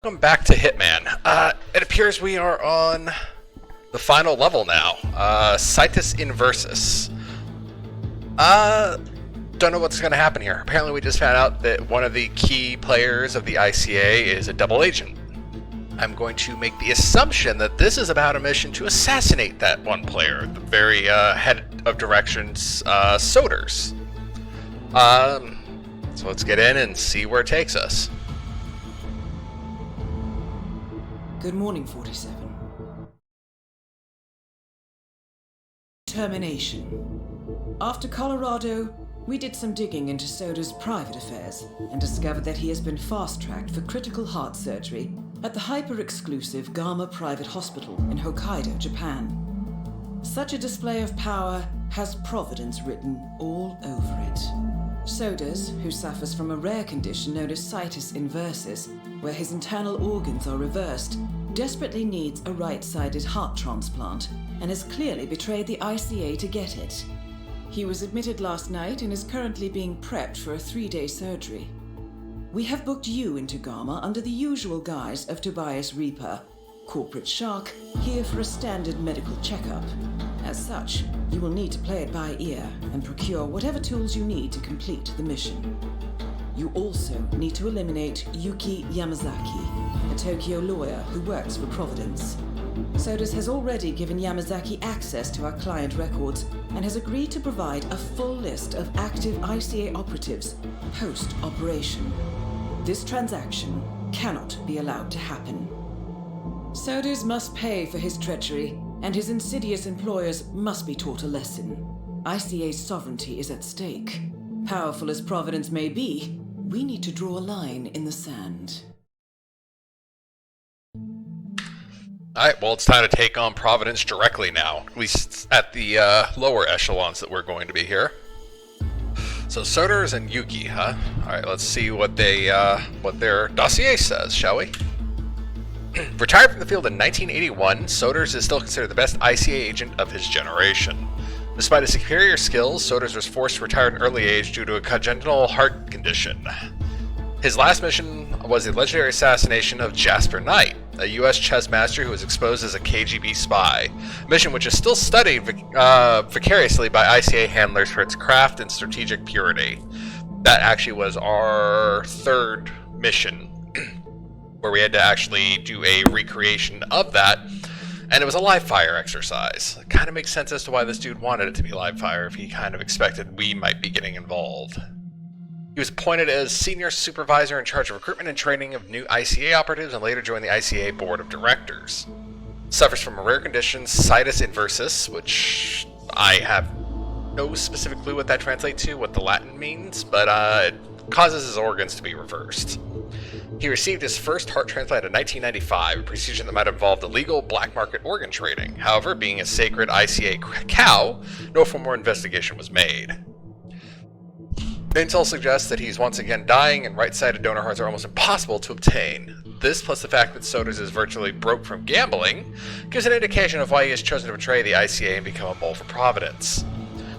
Welcome back to Hitman. It appears we are on the final level now. Citus Inversus. Don't know what's going to happen here. Apparently we just found out that one of the key players of the ICA is a double agent. I'm going to make the assumption that this is about a mission to assassinate that one player, the very head of directions, Soders. So let's get in and see where it takes us. Good morning, 47. Termination. After Colorado, we did some digging into Soda's private affairs and discovered that he has been fast-tracked for critical heart surgery at the hyper-exclusive Gama Private Hospital in Hokkaido, Japan. Such a display of power has Providence written all over it. Sodas, who suffers from a rare condition known as Citus Inversus, where his internal organs are reversed, desperately needs a right-sided heart transplant and has clearly betrayed the ICA to get it. He was admitted last night and is currently being prepped for a 3-day surgery. We have booked you into Gama under the usual guise of Tobias Reaper, corporate shark, here for a standard medical checkup. As such, you will need to play it by ear and procure whatever tools you need to complete the mission. You also need to eliminate Yuki Yamazaki, a Tokyo lawyer who works for Providence. Sodas has already given Yamazaki access to our client records and has agreed to provide a full list of active ICA operatives post-operation. This transaction cannot be allowed to happen. Sodas must pay for his treachery, and his insidious employers must be taught a lesson. ICA's sovereignty is at stake. Powerful as Providence may be, we need to draw a line in the sand. Alright, well it's time to take on Providence directly now, at least at the lower echelons that we're going to be here. So Soders and Yuki, huh? Alright, let's see what their dossier says, shall we? Retired from the field in 1981, Soders is still considered the best ICA agent of his generation. Despite his superior skills, Soders was forced to retire at an early age due to a congenital heart condition. His last mission was the legendary assassination of Jasper Knight, a U.S. chess master who was exposed as a KGB spy, a mission which is still studied vicariously by ICA handlers for its craft and strategic purity. That actually was our third mission, where we had to actually do a recreation of that, and it was a live fire exercise. It kind of makes sense as to why this dude wanted it to be live fire if he kind of expected we might be getting involved. He was appointed as senior supervisor in charge of recruitment and training of new ICA operatives and later joined the ICA board of directors. Suffers from a rare condition, Citus Inversus, which I have no specific clue what that translates to, what the Latin means, but it causes his organs to be reversed. He received his first heart transplant in 1995, a procedure that might have involved illegal black market organ trading. However, being a sacred ICA cow, no formal investigation was made. Intel suggests that he's once again dying, and right-sided donor hearts are almost impossible to obtain. This, plus the fact that Soders is virtually broke from gambling, gives an indication of why he has chosen to betray the ICA and become a mole for Providence.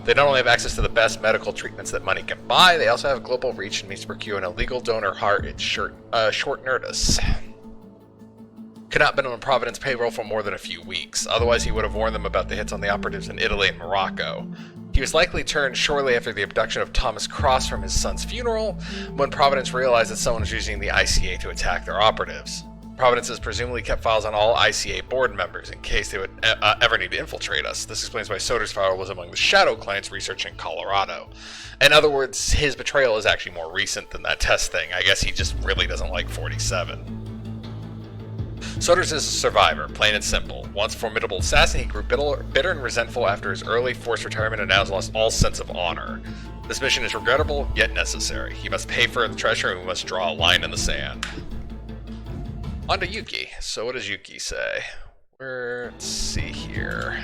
They not only have access to the best medical treatments that money can buy, they also have global reach and means to procure an illegal donor heart in short notice. Could not have been on Providence payroll for more than a few weeks, otherwise he would have warned them about the hits on the operatives in Italy and Morocco. He was likely turned shortly after the abduction of Thomas Cross from his son's funeral, when Providence realized that someone was using the ICA to attack their operatives. Providence has presumably kept files on all ICA board members in case they would ever need to infiltrate us. This explains why Soder's file was among the shadow clients researching Colorado. In other words, his betrayal is actually more recent than that test thing. I guess he just really doesn't like 47. Soders is a survivor, plain and simple. Once a formidable assassin, he grew bitter and resentful after his early forced retirement and now has lost all sense of honor. This mission is regrettable, yet necessary. He must pay for the treasure and we must draw a line in the sand. On to Yuki. So what does Yuki say? Let's see here.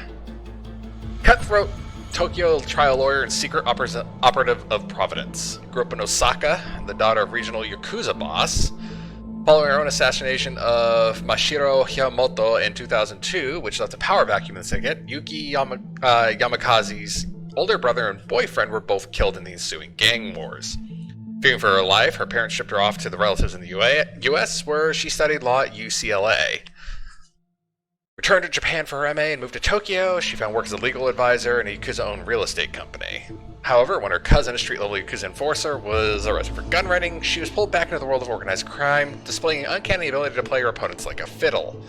Cutthroat Tokyo trial lawyer and secret operative of Providence. Grew up in Osaka, the daughter of regional Yakuza boss. Following her own assassination of Mashiro Hiyamoto in 2002, which left a power vacuum in the syndicate, Yuki Yamakaze's older brother and boyfriend were both killed in the ensuing gang wars. Fearing for her life, her parents shipped her off to the relatives in the U.S., where she studied law at UCLA. Returned to Japan for her MA and moved to Tokyo. She found work as a legal advisor in a Yakuza-owned real estate company. However, when her cousin, a street-level Yakuza enforcer, was arrested for gun running, she was pulled back into the world of organized crime, displaying an uncanny ability to play her opponents like a fiddle.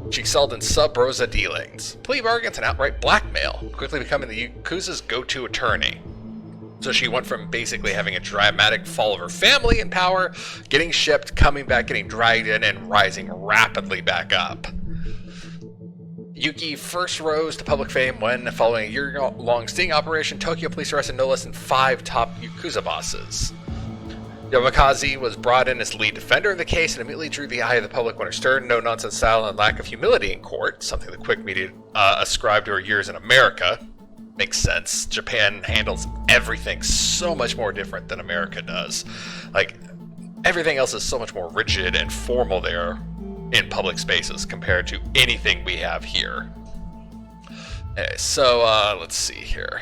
She excelled in sub-rosa dealings, plea bargains, and outright blackmail, quickly becoming the Yakuza's go-to attorney. So she went from basically having a dramatic fall of her family in power, getting shipped, coming back, getting dragged in, and rising rapidly back up. Yuki first rose to public fame when, following a year-long sting operation, Tokyo police arrested no less than 5 top Yakuza bosses. Yamakaze was brought in as lead defender in the case and immediately drew the eye of the public when her stern, no-nonsense style and lack of humility in court, something the quick media ascribed to her years in America. Makes sense. Japan handles everything so much more different than America does. Like, everything else is so much more rigid and formal there in public spaces compared to anything we have here. Okay, so let's see here.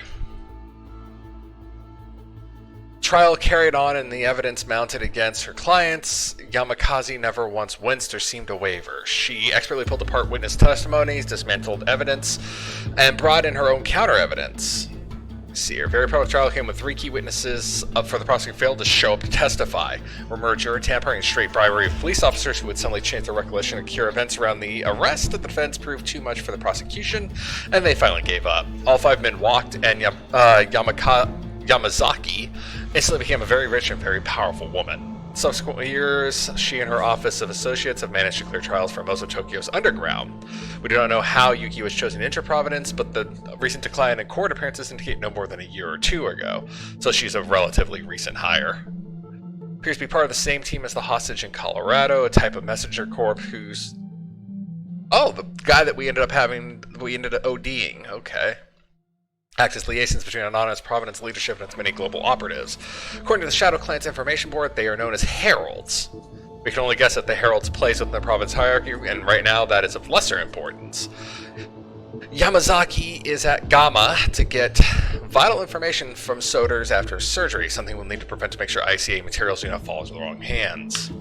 Trial carried on and the evidence mounted against her clients. Yamakaze never once winced or seemed to waver. She expertly pulled apart witness testimonies, dismantled evidence, and brought in her own counter-evidence. See, her very public trial came with 3 key witnesses up for the prosecutor failed to show up to testify. Were merger, tampering, and straight bribery of police officers who would suddenly change their recollection and cure events around the arrest. The defense proved too much for the prosecution, and they finally gave up. All 5 men walked, and Yamazaki instantly became a very rich and very powerful woman. In subsequent years, she and her office of associates have managed to clear trials for most of Tokyo's underground. We do not know how Yuki was chosen into Providence, but the recent decline in court appearances indicate no more than a year or 2 ago, so she's a relatively recent hire. Appears to be part of the same team as the hostage in Colorado, a type of messenger corp who's... Oh, the guy that we ended up ODing, okay. Acts as liaisons between anonymous Providence leadership and its many global operatives. According to the Shadow Clan's information board, they are known as heralds. We can only guess at the herald's place within the Providence hierarchy, and right now that is of lesser importance. Yamazaki is at Gamma to get vital information from Soders after surgery, something we'll need to prevent to make sure ICA materials do not fall into the wrong hands.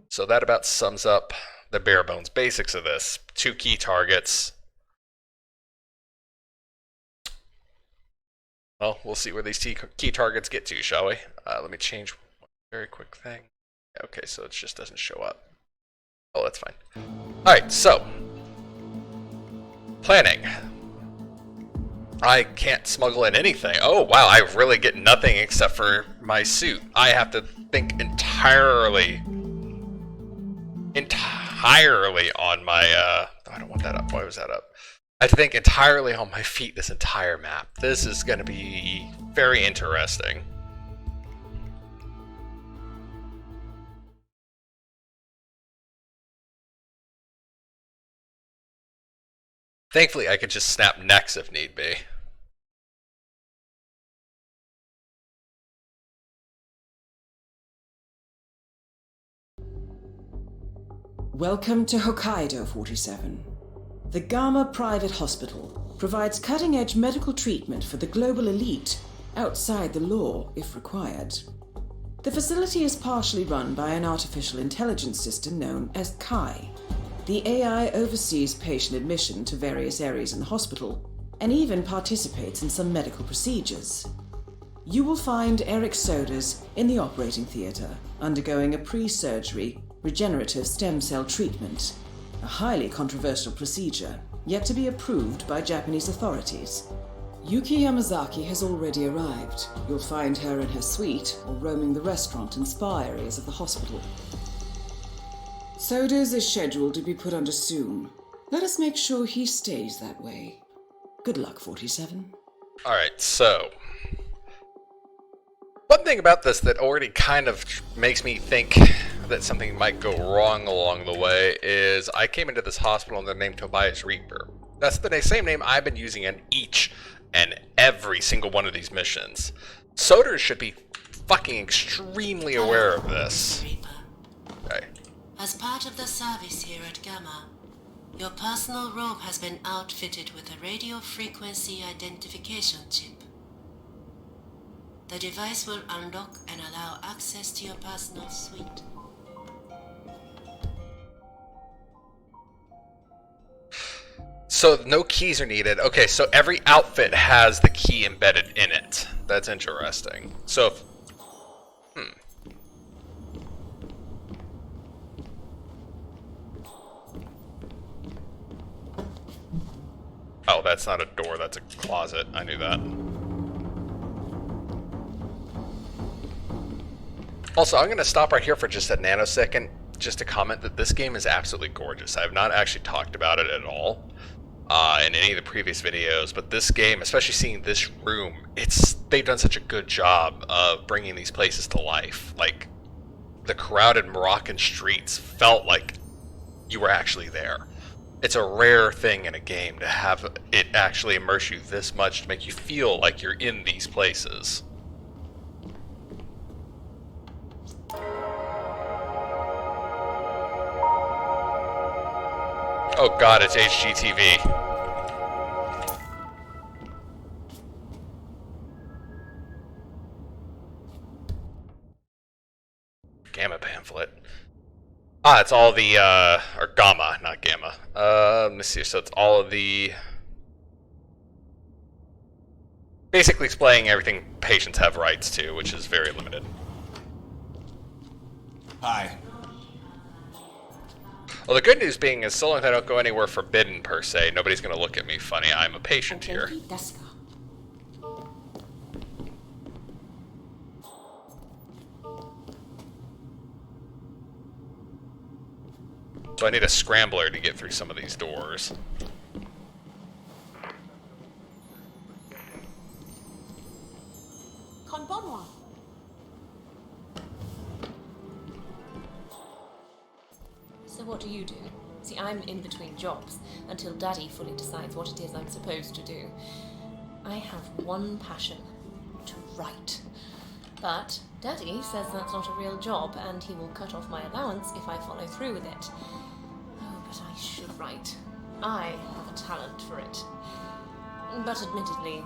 So that about sums up the bare bones basics of this. 2 key targets. Well, we'll see where these key targets get to, shall we? Let me change one very quick thing. Okay, so it just doesn't show up. Oh, that's fine. Alright, so. Planning. I can't smuggle in anything. Oh, wow, I really get nothing except for my suit. I have to think entirely on my, I don't want that up. Why was that up? I have to think entirely on my feet this entire map. This is going to be very interesting. Thankfully, I could just snap necks if need be. Welcome to Hokkaido, 47. The Gamma Private Hospital provides cutting-edge medical treatment for the global elite outside the law, if required. The facility is partially run by an artificial intelligence system known as Kai. The AI oversees patient admission to various areas in the hospital and even participates in some medical procedures. You will find Eric Soders in the operating theater, undergoing a pre-surgery regenerative stem cell treatment, a highly controversial procedure, yet to be approved by Japanese authorities. Yuki Yamazaki has already arrived. You'll find her in her suite or roaming the restaurant and spa areas of the hospital. Soders is scheduled to be put under soon. Let us make sure he stays that way. Good luck, 47. Alright, so... one thing about this that already kind of makes me think that something might go wrong along the way is I came into this hospital under the name Tobias Reaper. That's the same name I've been using in each and every single one of these missions. Soders should be fucking extremely aware of this. Okay. As part of the service here at Gamma, your personal robe has been outfitted with a radio frequency identification chip. The device will unlock and allow access to your personal suite. So no keys are needed. Okay, so every outfit has the key embedded in it. That's interesting. So if... Oh, that's not a door, that's a closet. I knew that. Also, I'm going to stop right here for just a nanosecond just to comment that this game is absolutely gorgeous. I have not actually talked about it at all in any of the previous videos, but this game, especially seeing this room, they've done such a good job of bringing these places to life. Like, the crowded Moroccan streets felt like you were actually there. It's a rare thing in a game to have it actually immerse you this much to make you feel like you're in these places. Oh god, it's HGTV. Gamma pamphlet. Ah, it's all the, or Gamma, not Gamma. Let me see, so it's all of the... Basically explaining everything patients have rights to, which is very limited. Hi. Well, the good news being is, so long as I don't go anywhere forbidden, per se, nobody's gonna look at me funny. I'm a patient here. So I need a scrambler to get through some of these doors. So what do you do? See, I'm in between jobs until Daddy fully decides what it is I'm supposed to do. I have one passion: to write. But Daddy says that's not a real job, and he will cut off my allowance if I follow through with it. Oh, but I should write. I have a talent for it. But admittedly,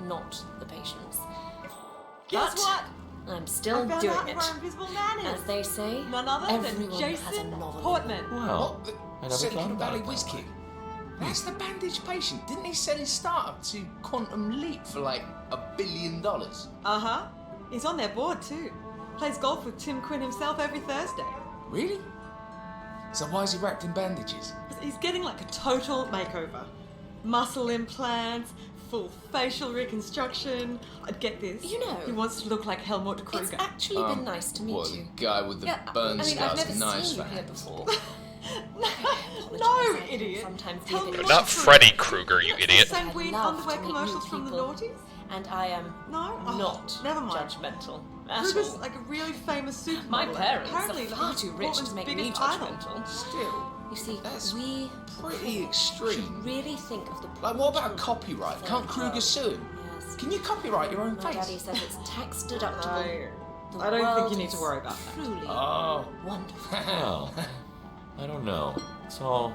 not the patience. Guess But what? I'm still I found doing out it. where Invisible Man is. As they say, None other than everyone has a Jason novel. Portman. Well, What? I The never thought Silicon about Valley it that Whiz way. Kid. That's the bandaged patient. Didn't he sell his startup to Quantum Leap for like $1 billion? Uh-huh. He's on their board too. Plays golf with Tim Quinn himself every Thursday. Really? So why is he wrapped in bandages? He's getting like a total makeover. Muscle implants, full facial reconstruction. I'd get this. You know, he wants to look like Helmut It's Kruger. actually been nice to meet What, you. the guy with the burn I've scars never and knives seen for you here hands? before. No, idiot. Sometimes Tell be a me bit what Not to Freddy Krueger, you idiot. Sanguine I love underwear to meet commercials new from the people. noughties? And I am No? Oh, not never mind. judgmental at Kruger's all. like a really famous supermodel. My parents Apparently, are far he's too rich Portman's to make me biggest idol. judgmental. Still, You see, That's we pretty should extreme. really think of the Like, what about children copyright? for Can't the Kruger world. sue him? Yes. Can you copyright your own My daddy face? says it's tax deductible. The I don't think world you need to is worry about that. Truly Oh. wonderful. Well, I don't know. It's all...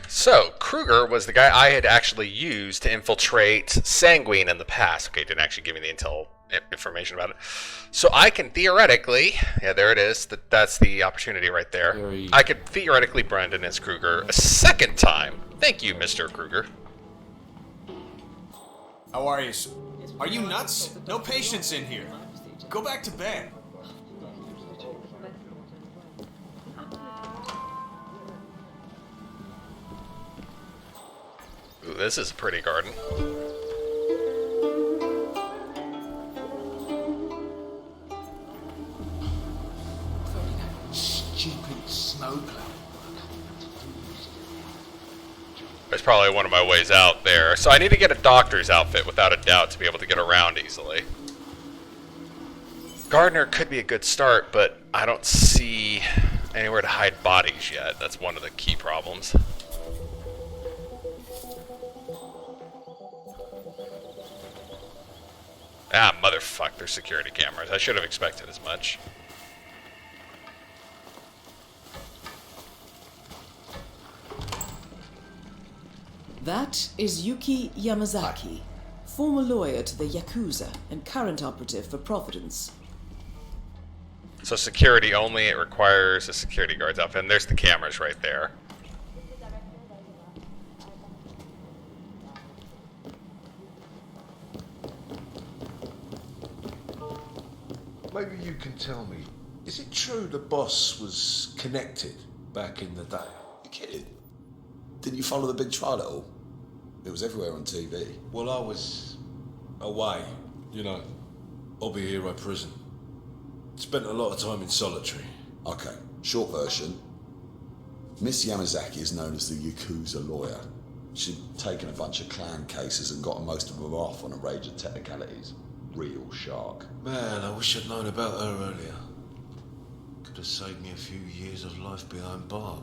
So, Kruger was the guy I had actually used to infiltrate Sanguine in the past. Okay, didn't actually give me the information about it. So I can theoretically, yeah, there it is. That's the opportunity right there. Very- I could theoretically Brandon as Kruger a second time. Thank you, Mr. Kruger. How are you? Are you nuts? No patients in here. Go back to bed. Ooh, this is a pretty garden. Stupid snow cloud. There's probably one of my ways out there. So I need to get a doctor's outfit without a doubt to be able to get around easily. Gardener could be a good start, but I don't see anywhere to hide bodies yet. That's one of the key problems. Ah, motherfuck, there's security cameras. I should have expected as much. That is Yuki Yamazaki, former lawyer to the Yakuza and current operative for Providence. So security only, it requires a security guard's outfit. And there's the cameras right there. Maybe you can tell me, is it true the boss was connected back in the day? You kidding? Didn't you follow the big trial at all? It was everywhere on TV. Well, I was away, Hobby Hero prison. Spent a lot of time in solitary. Okay, short version. Miss Yamazaki is known as the Yakuza lawyer. She'd taken a bunch of clan cases and gotten most of them off on a range of technicalities. Real shark. Man, I wish I'd known about her earlier. Could have saved me a few years of life behind bars.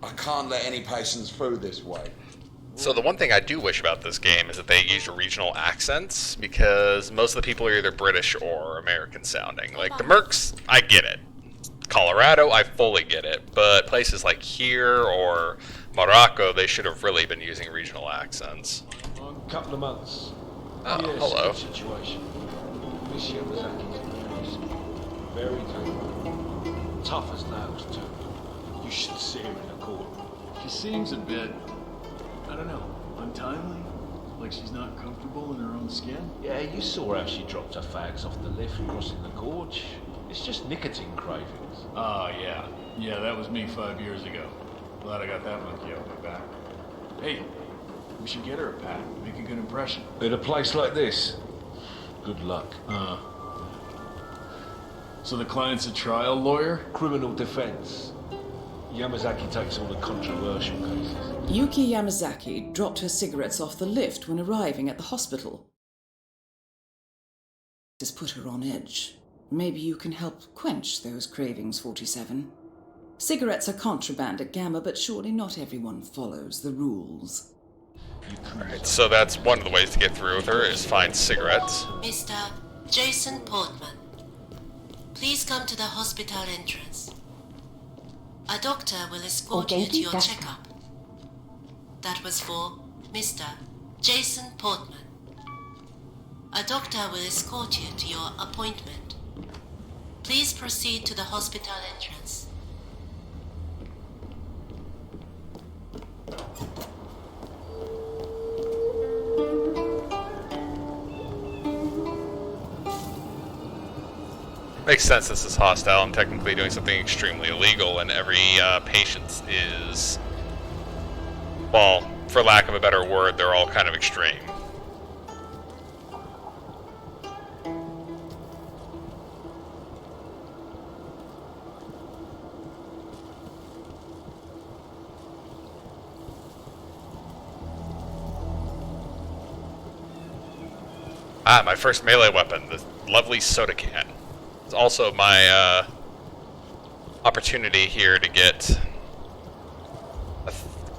I can't let any patients through this way. So the one thing I do wish about this game is that they used regional accents, because most of the people are either British or American sounding. Like the Mercs, I get it. Colorado, I fully get it. But places like here or Morocco, they should have really been using regional accents. A couple of months. Oh, yes, hello. good situation. Miss Yamazaki's very tough. Tough as nails, too. You should see her in the court. She seems a bit, I don't know, untimely? Like she's not comfortable in her own skin? Yeah, you saw how she dropped her fags off the lift crossing the gorge. It's just nicotine cravings. Oh, yeah. Yeah, that was me 5 years ago. Glad I got that monkey off my back. Hey, we should get her a pack. Make a good impression. In a place like this, good luck. So the client's a trial lawyer? Criminal defense. Yamazaki takes all the controversial cases. Yuki Yamazaki dropped her cigarettes off the lift when arriving at the hospital. This put her on edge. Maybe you can help quench those cravings, 47. Cigarettes are contraband at Gamma, but surely not everyone follows the rules. Alright, so that's one of the ways to get through with her, is find cigarettes. Mr. Jason Portman, please come to the hospital entrance. A doctor will escort you to your checkup. That was for Mr. Jason Portman. A doctor will escort you to your appointment. Please proceed to the hospital entrance. Makes sense this is hostile. I'm technically doing something extremely illegal, and every patient is, well, for lack of a better word, they're all kind of extreme. Ah, my first melee weapon, the lovely soda can. It's also my opportunity here to get a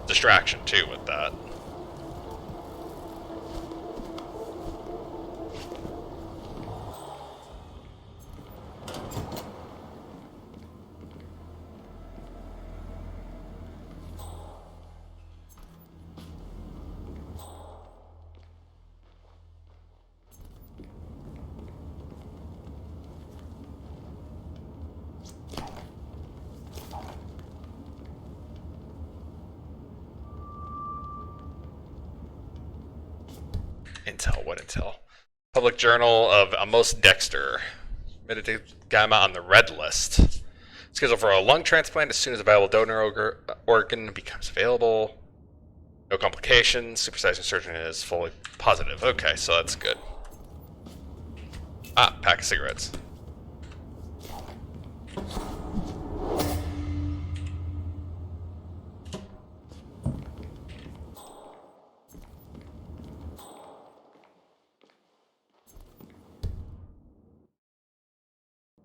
distraction too with that. Intel, what intel? Public Journal of Amos Dexter. Admitted to Gamma on the red list. Scheduled for a lung transplant as soon as a viable donor organ becomes available. No complications. Supervising surgeon is fully positive. Okay, so that's good. Ah, pack of cigarettes.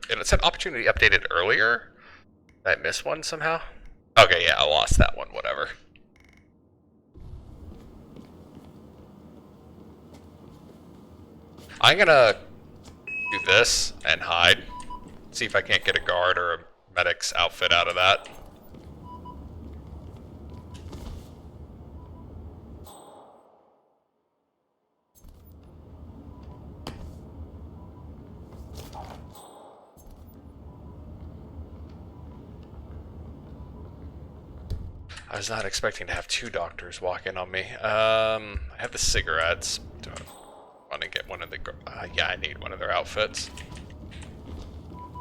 And it said opportunity updated earlier. Did I miss one somehow? Okay, yeah, I lost that one, whatever. I'm gonna do this and hide. See if I can't get a guard or a medic's outfit out of that. I was not expecting to have 2 doctors walk in on me. I have the cigarettes. Do I want to get one of the... yeah, I need one of their outfits.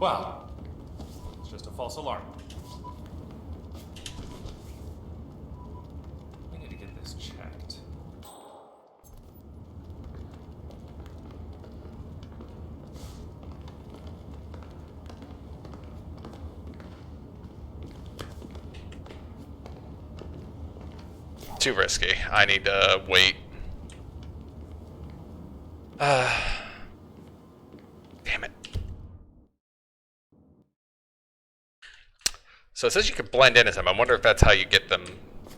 Well, it's just a false alarm. We need to get this checked. Too risky. I need to wait. Damn it. So it says you can blend in as them. I wonder if that's how you get them.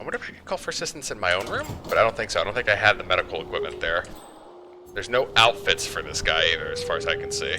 I wonder if I can call for assistance in my own room? But I don't think so. I don't think I had the medical equipment there. There's no outfits for this guy either, as far as I can see.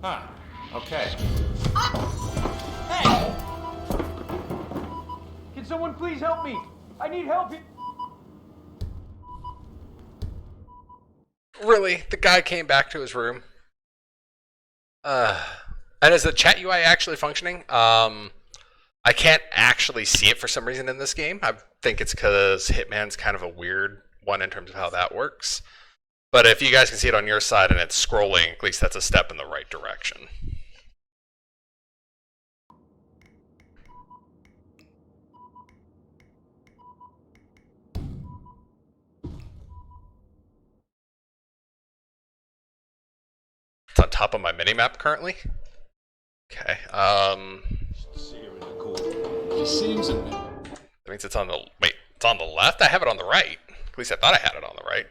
Huh. Okay. Hey! Can someone please help me? I need help. Really? The guy came back to his room? And is the chat UI actually functioning? I can't actually see it for some reason in this game. I think it's because Hitman's kind of a weird one in terms of how that works. But if you guys can see it on your side and it's scrolling, at least that's a step in the right direction. It's on top of my minimap currently. Okay. He seems a bit. That means it's on the... Wait, it's on the left? I have it on the right. At least I thought I had it on the right.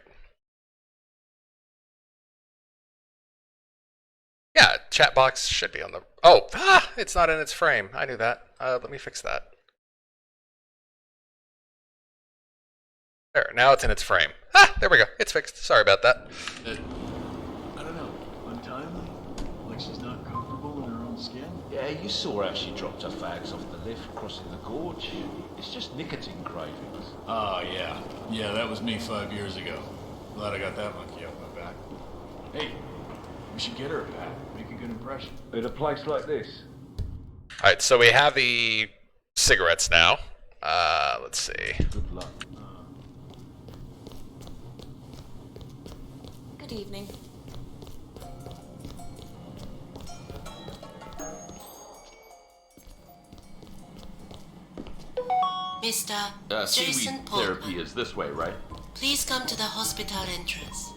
Yeah, chat box should be on the... Oh, it's not in its frame. I knew that. Let me fix that. There, now it's in its frame. There we go. It's fixed. Sorry about that. I don't know. Untimely? Like she's not comfortable in her own skin? Yeah, you saw how she dropped her fags off the lift crossing the gorge. It's just nicotine cravings. Oh, yeah. Yeah, that was me 5 years ago. Glad I got that monkey off my back. Hey, we should get her a pack. Make a good impression. In a place like this? Alright, so we have the cigarettes now. Let's see. Good luck. Good evening. Mr. Seaweed Jason therapy Portman, is this way, right? please come to the hospital entrance.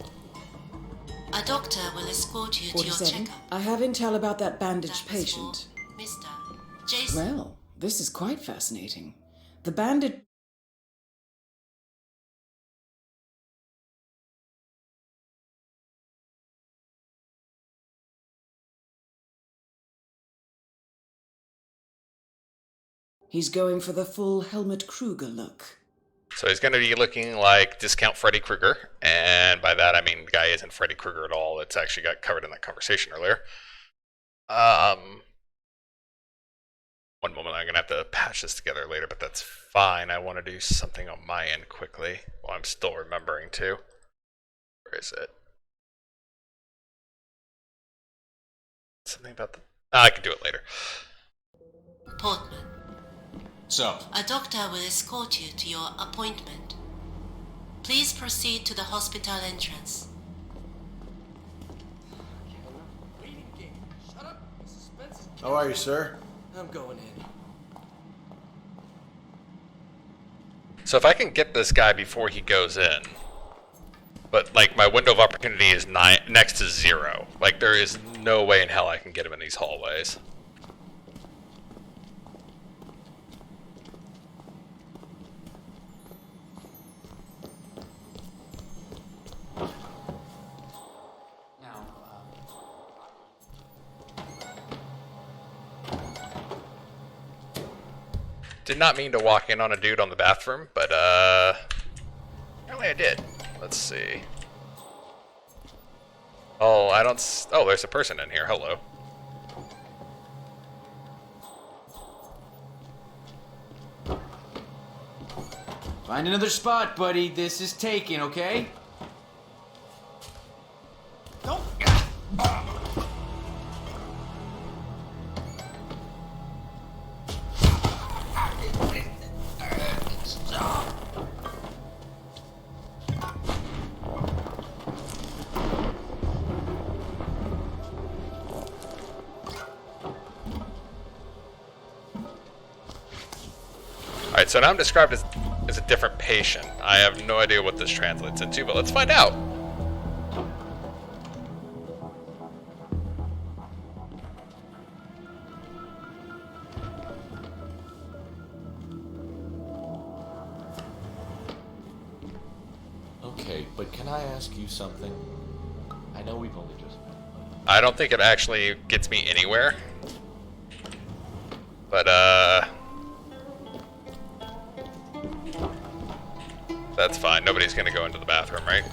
A doctor will escort you to your 47. checkup. I have intel about that bandaged That was for patient. Mr. Jason. Well, this is quite fascinating. The bandaged... He's going for the full Helmut Kruger look. So he's going to be looking like Discount Freddy Krueger. And by that, I mean the guy isn't Freddy Krueger at all. It's actually got covered in that conversation earlier. One moment, I'm going to have to patch this together later, but that's fine. I want to do something on my end quickly while I'm still remembering to. Where is it? Something about the... I can do it later. Portman, So, a doctor will escort you to your appointment. Please proceed to the hospital entrance. How are you, sir? I'm going in. So if I can get this guy before he goes in, But, like, my window of opportunity is next to 0. Like, there is no way in hell I can get him in these hallways. Did not mean to walk in on a dude on the bathroom, but, apparently I did. Let's see. Oh, oh, there's a person in here. Hello. Find another spot, buddy. This is taken, okay? Don't. Alright, so now I'm described as a different patient. I have no idea what this translates into, but let's find out. Okay, but can I ask you something? I know we've only just met. I don't think it actually gets me anywhere. But, that's fine. Nobody's gonna go into the bathroom, right?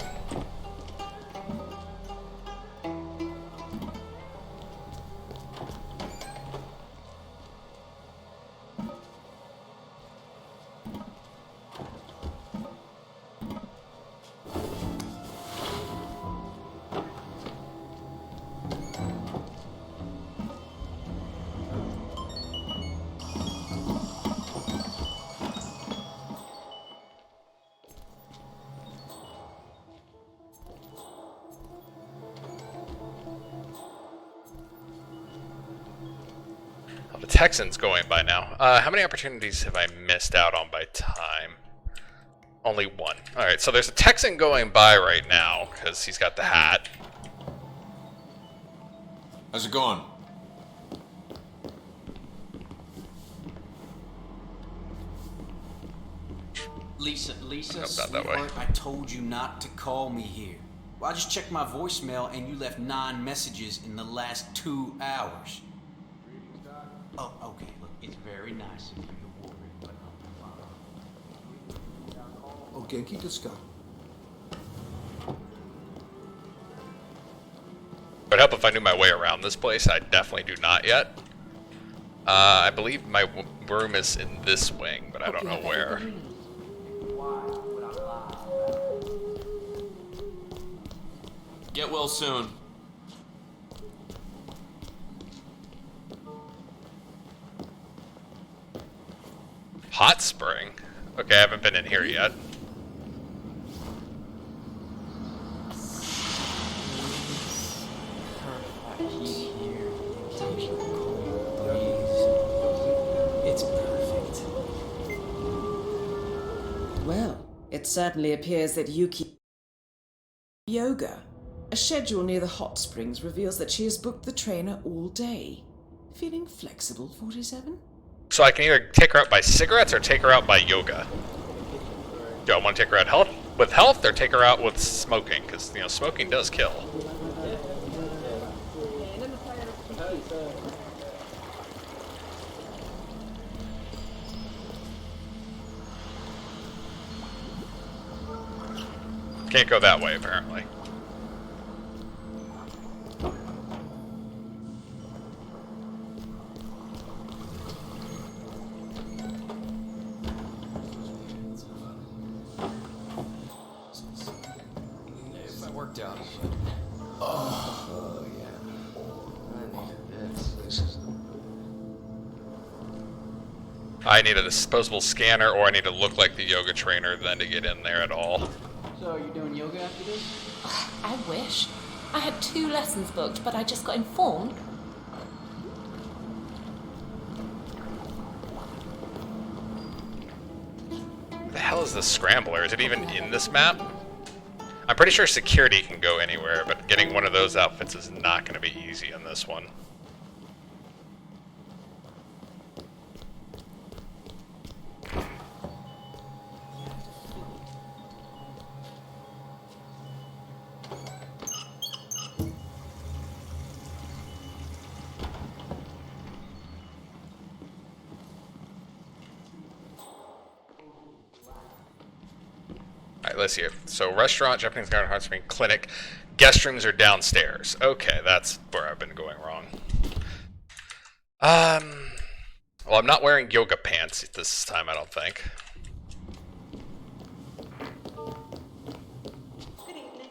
The Texan's going by now. How many opportunities have I missed out on by time? Only one. Alright, so there's a Texan going by right now, because he's got the hat. How's it going? Lisa, Nope, not that way. sweetheart, I told you not to call me here. Well, I just checked my voicemail and you left 9 messages in the last 2 hours. Oh, okay, look, it's very nice of you to worry, but Okay, keep this going. It would help if I knew my way around this place. I definitely do not yet. I believe my room is in this wing, but I don't know where. Get well soon. Hot spring? Okay, I haven't been in here yet. It's perfect. Well, it certainly appears that Yuki... Yoga. A schedule near the hot springs reveals that she has booked the trainer all day. Feeling flexible, 47? So I can either take her out by cigarettes or take her out by yoga. Do I want to take her out with health or take her out with smoking? Because, you know, smoking does kill. Can't go that way, apparently. If I worked out. Oh, yeah. This is I need a disposable scanner or I need to look like the yoga trainer then to get in there at all. So, are you doing yoga after this? I wish. I had 2 lessons booked, but I just got informed. What the hell is this scrambler? Is it even in this map? I'm pretty sure security can go anywhere, but getting one of those outfits is not going to be easy on this one. Alright, let's see. So, restaurant, Japanese garden, hot spring, clinic, guest rooms are downstairs. Okay, that's where I've been going wrong. Well, I'm not wearing yoga pants this time, I don't think. Good evening.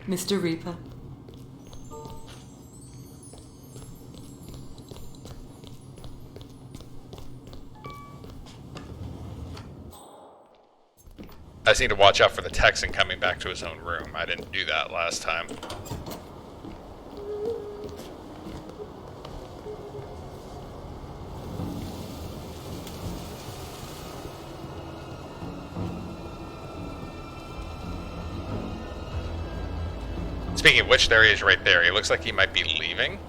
Mr. Reaper. I just need to watch out for the Texan coming back to his own room. I didn't do that last time. Speaking of which, there he is right there. He looks like he might be leaving.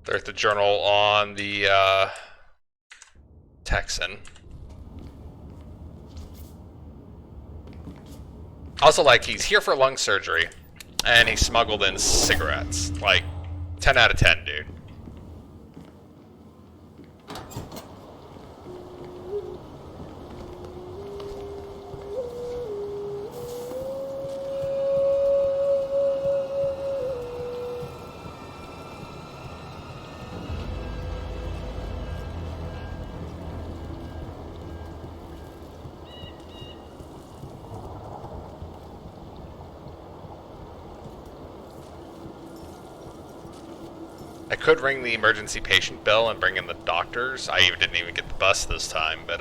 There's the journal on the Texan. Also, like, he's here for lung surgery, and he smuggled in cigarettes. Like, 10 out of 10, dude. I could ring the emergency patient bell and bring in the doctors. I didn't even get the bus this time, but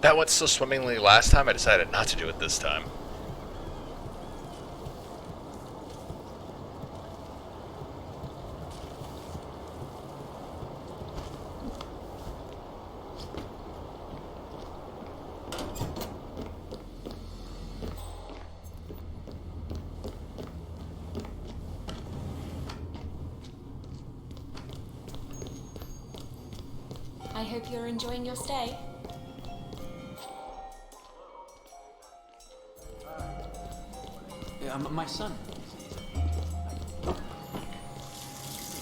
that went so swimmingly last time, I decided not to do it this time. I hope you're enjoying your stay. My son.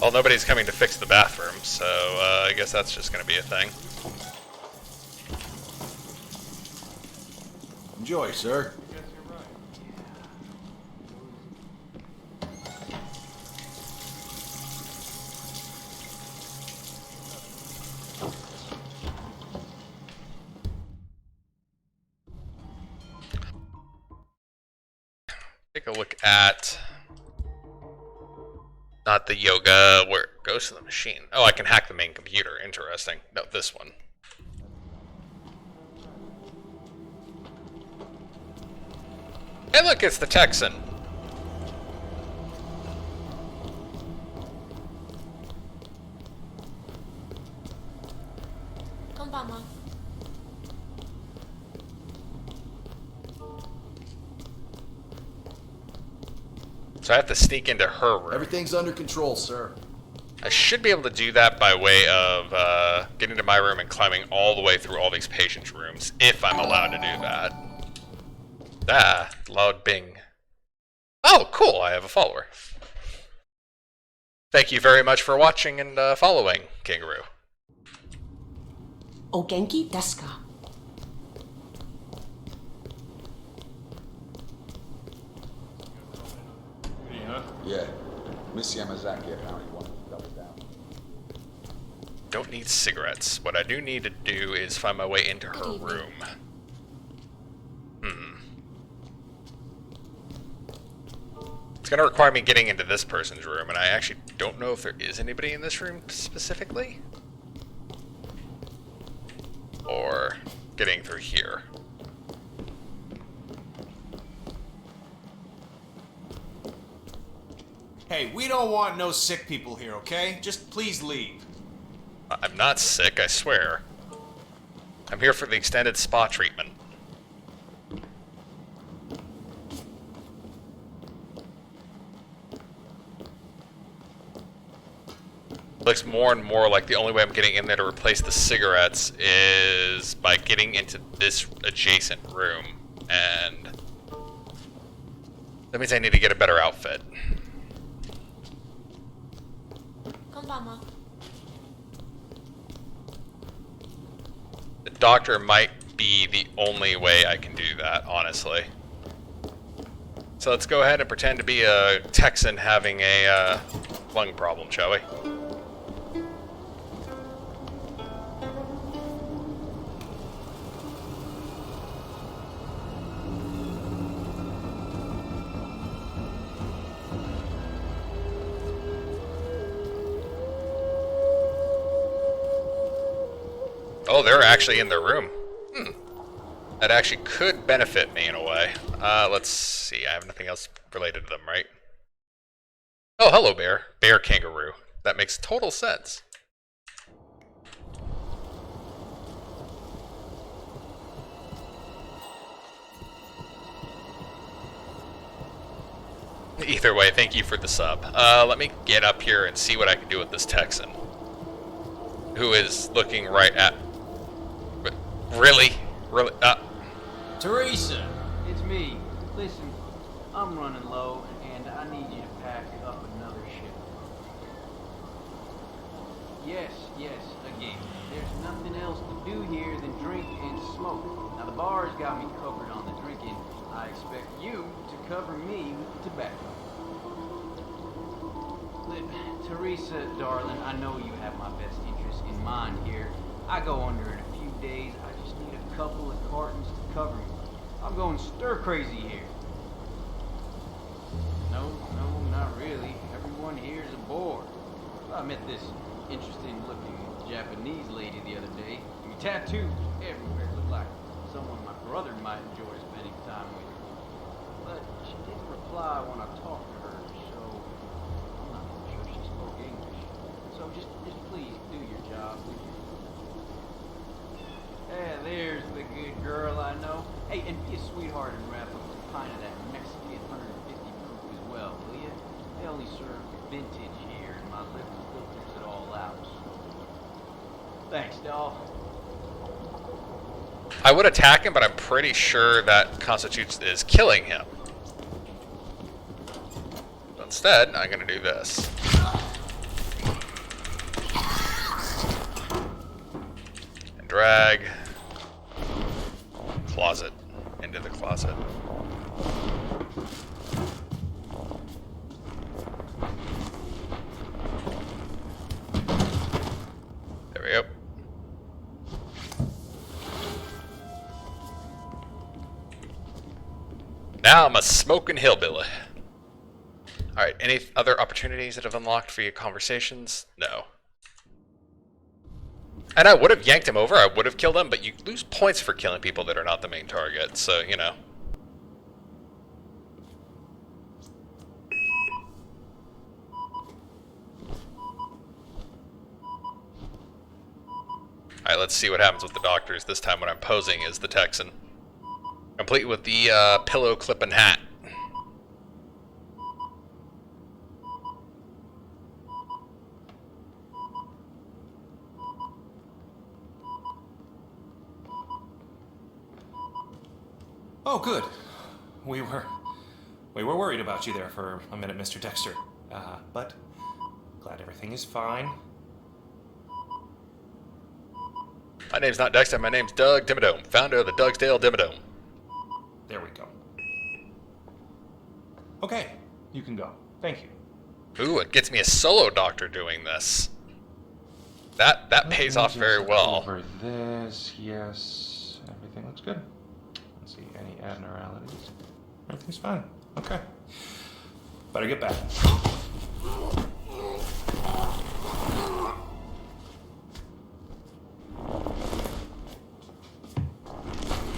Well, nobody's coming to fix the bathroom, so I guess that's just going to be a thing. Enjoy, sir. Take a look at not the yoga where it goes to the machine. Oh, I can hack the main computer. Interesting. No, this one. Hey, look, it's the Texan. Konbanwa. So I have to sneak into her room. Everything's under control, sir. I should be able to do that by way of getting to my room and climbing all the way through all these patients' rooms, if I'm allowed to do that. Ah, loud bing. Oh, cool, I have a follower. Thank you very much for watching and following, Kangaroo. O genki desu ka? Yeah. Miss Yamazaki apparently wanted to double down. Don't need cigarettes. What I do need to do is find my way into her room. It's going to require me getting into this person's room, and I actually don't know if there is anybody in this room specifically. Or getting through here. Hey, we don't want no sick people here, okay? Just please leave. I'm not sick, I swear. I'm here for the extended spa treatment. Looks more and more like the only way I'm getting in there to replace the cigarettes is by getting into this adjacent room, and that means I need to get a better outfit. Konbanwa. The doctor might be the only way I can do that, honestly. So let's go ahead and pretend to be a Texan having a lung problem, shall we? Oh, they're actually in their room. That actually could benefit me in a way. Let's see. I have nothing else related to them, right? Oh, hello, bear. Bear kangaroo. That makes total sense. Either way, thank you for the sub. Let me get up here and see what I can do with this Texan, who is looking right at... Really? Really? Teresa! It's me. Listen, I'm running low, and I need you to pack up another ship. Yes, again. There's nothing else to do here than drink and smoke. Now, the bar's got me covered on the drinking. I expect you to cover me with the tobacco. Teresa, darling, I know you have my best interests in mind here. I go under in a few days. I just need a couple of cartons to cover me. I'm going stir crazy here. No, not really. Everyone here is a bore. I met this interesting-looking Japanese lady the other day. I mean, tattoos everywhere. Looked like someone my brother might enjoy spending time with. But she didn't reply when I talked to her, so I'm not sure she spoke English. So just please do your job, will you? Yeah, there's the good girl I know. Hey, and be a sweetheart and wrap up a pint of that Mexican 150 proof as well, will you? They only serve vintage here, and my liver filters it all out. Thanks, doll. I would attack him, but I'm pretty sure that constitutes as killing him. Instead, I'm going to do this. And drag closet into the closet. There we go. Now I'm a smoking hillbilly. Alright, any other opportunities that have unlocked for your conversations? No. And I would have yanked him over, I would have killed him, but you lose points for killing people that are not the main target, so, you know. Alright, let's see what happens with the doctors this time when I'm posing as the Texan. Complete with the pillow clipping hat. Oh, good. We were worried about you there for a minute, Mr. Dexter. But glad everything is fine. My name's not Dexter, my name's Doug Dimmadome, founder of the Dougsdale Dimmadome. There we go. Okay, you can go. Thank you. Ooh, it gets me a solo doctor doing this. That pays off very well. Over this, yes. Everything looks good. Let's see, any abnormalities? Everything's fine. Okay. Better get back.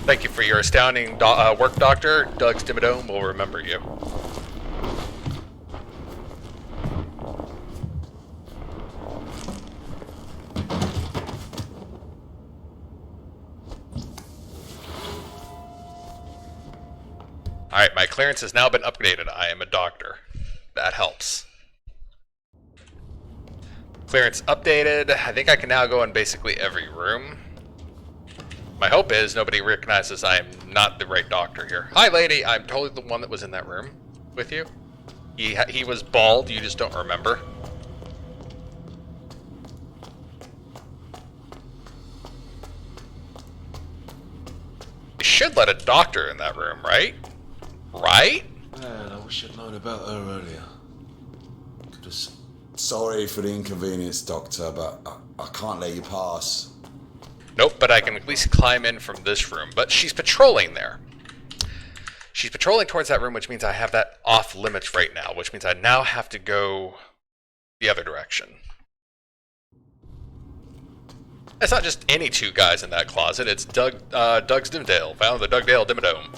Thank you for your astounding work, Doctor. Doug's Dimmadome will remember you. Alright, my clearance has now been upgraded. I am a doctor. That helps. Clearance updated. I think I can now go in basically every room. My hope is nobody recognizes I am not the right doctor here. Hi, lady. I'm totally the one that was in that room with you. He was bald. You just don't remember. You should let a doctor in that room, right? Right? Man, I wish I'd known about her earlier. Sorry for the inconvenience, Doctor, but I can't let you pass. Nope, but I can at least climb in from this room. But she's patrolling there. She's patrolling towards that room, which means I have that off limits right now, which means I now have to go the other direction. It's not just any two guys in that closet, it's Doug's Dimdale, found the Dugdale Dimmadome.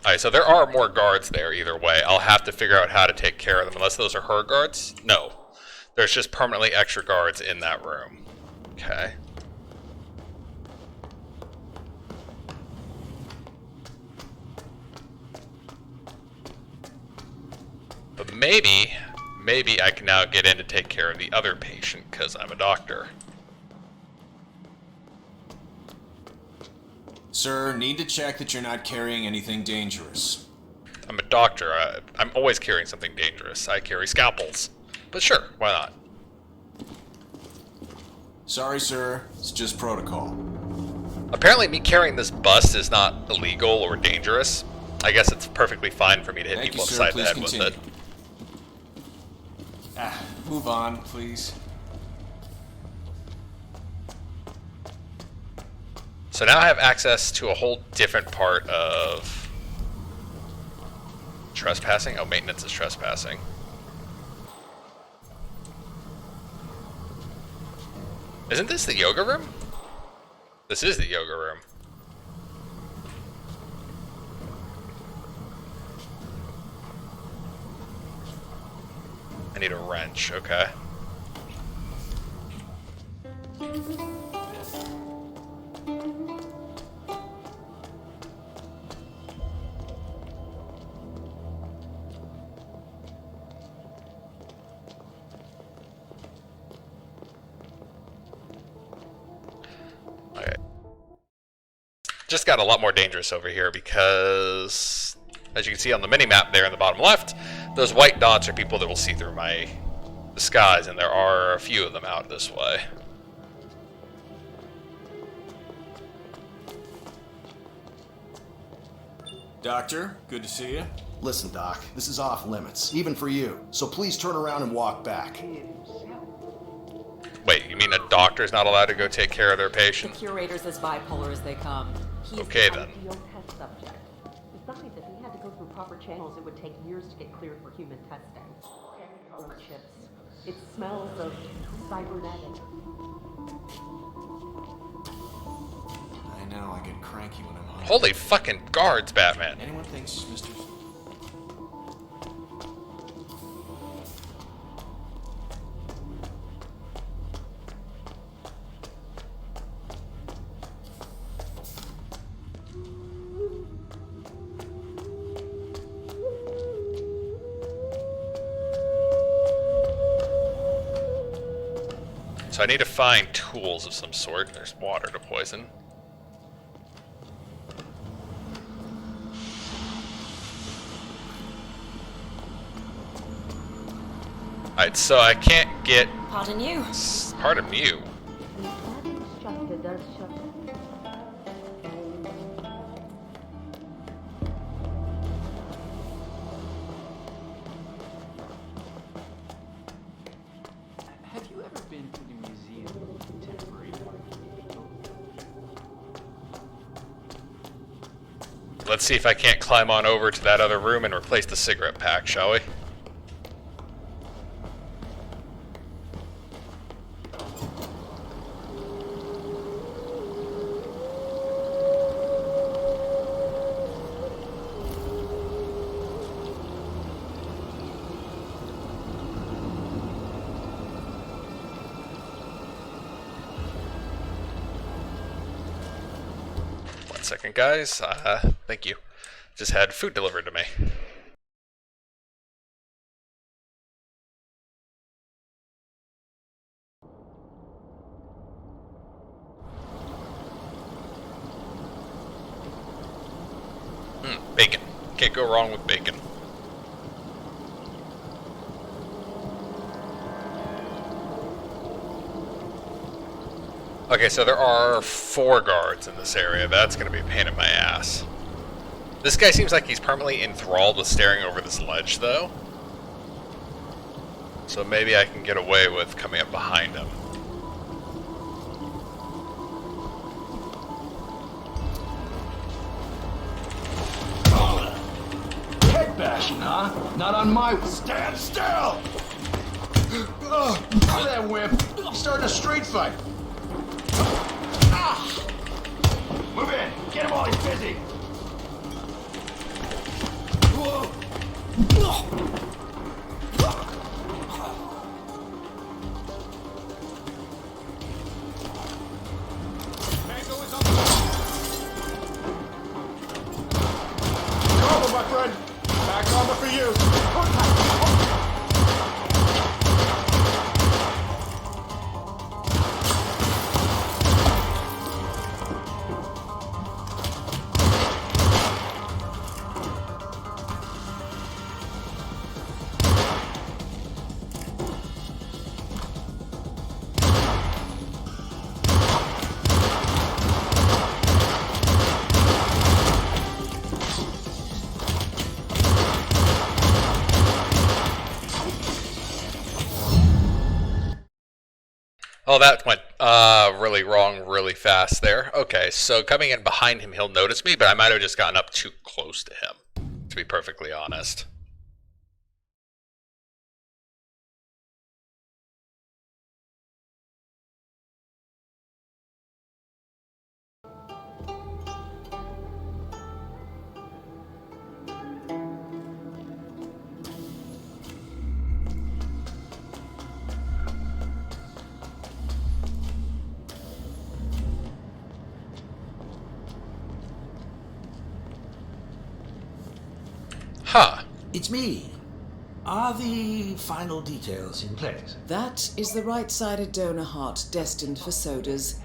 Alright, so there are more guards there either way. I'll have to figure out how to take care of them. Unless those are her guards? No. There's just permanently extra guards in that room. Okay. But maybe I can now get in to take care of the other patient because I'm a doctor. Sir, need to check that you're not carrying anything dangerous. I'm a doctor. I'm always carrying something dangerous. I carry scalpels. But sure, why not? Sorry, sir. It's just protocol. Apparently me carrying this bust is not illegal or dangerous. I guess it's perfectly fine for me to hit people upside the head with it. Move on, please. So now I have access to a whole different part of trespassing. Oh, maintenance is trespassing. Isn't this the yoga room? This is the yoga room. I need a wrench, okay. Okay. Just got a lot more dangerous over here because, as you can see on the mini-map there in the bottom left, those white dots are people that will see through my disguise, and there are a few of them out this way. Doctor, good to see you. Listen, Doc, this is off limits, even for you. So please turn around and walk back. Wait, you mean a doctor's not allowed to go take care of their patient? The curator's as bipolar as they come. He's Okay, the then. ideal test subject. Besides, if he had to go through proper channels, it would take years to get cleared for human testing. Color chips. It smells of cybernetic. I know, I get cranky when I'm hungry. Holy fucking guards, Batman. Anyone thinks Mr. So I need to find tools of some sort. There's water to poison. Alright, so I can't get... Pardon you. Pardon you? Have you ever been to the Museum of Contemporary Art? Let's see if I can't climb on over to that other room and replace the cigarette pack, shall we? Second, guys. Thank you. Just had food delivered to me. Bacon. Can't go wrong with bacon. Okay, so there are 4 guards in this area. That's going to be a pain in my ass. This guy seems like he's permanently enthralled with staring over this ledge, though. So maybe I can get away with coming up behind him. Head bashing, huh? Not on my... Stand still! There, wimp. Starting a street fight. Move in! Get him while he's busy! Cover, my friend! Back armor for you! Oh, that went really wrong really fast there. Okay, so coming in behind him, he'll notice me, but I might have just gotten up too close to him, to be perfectly honest. Huh. It's me. Are the final details in place? That is the right-sided donor heart destined for Sodas.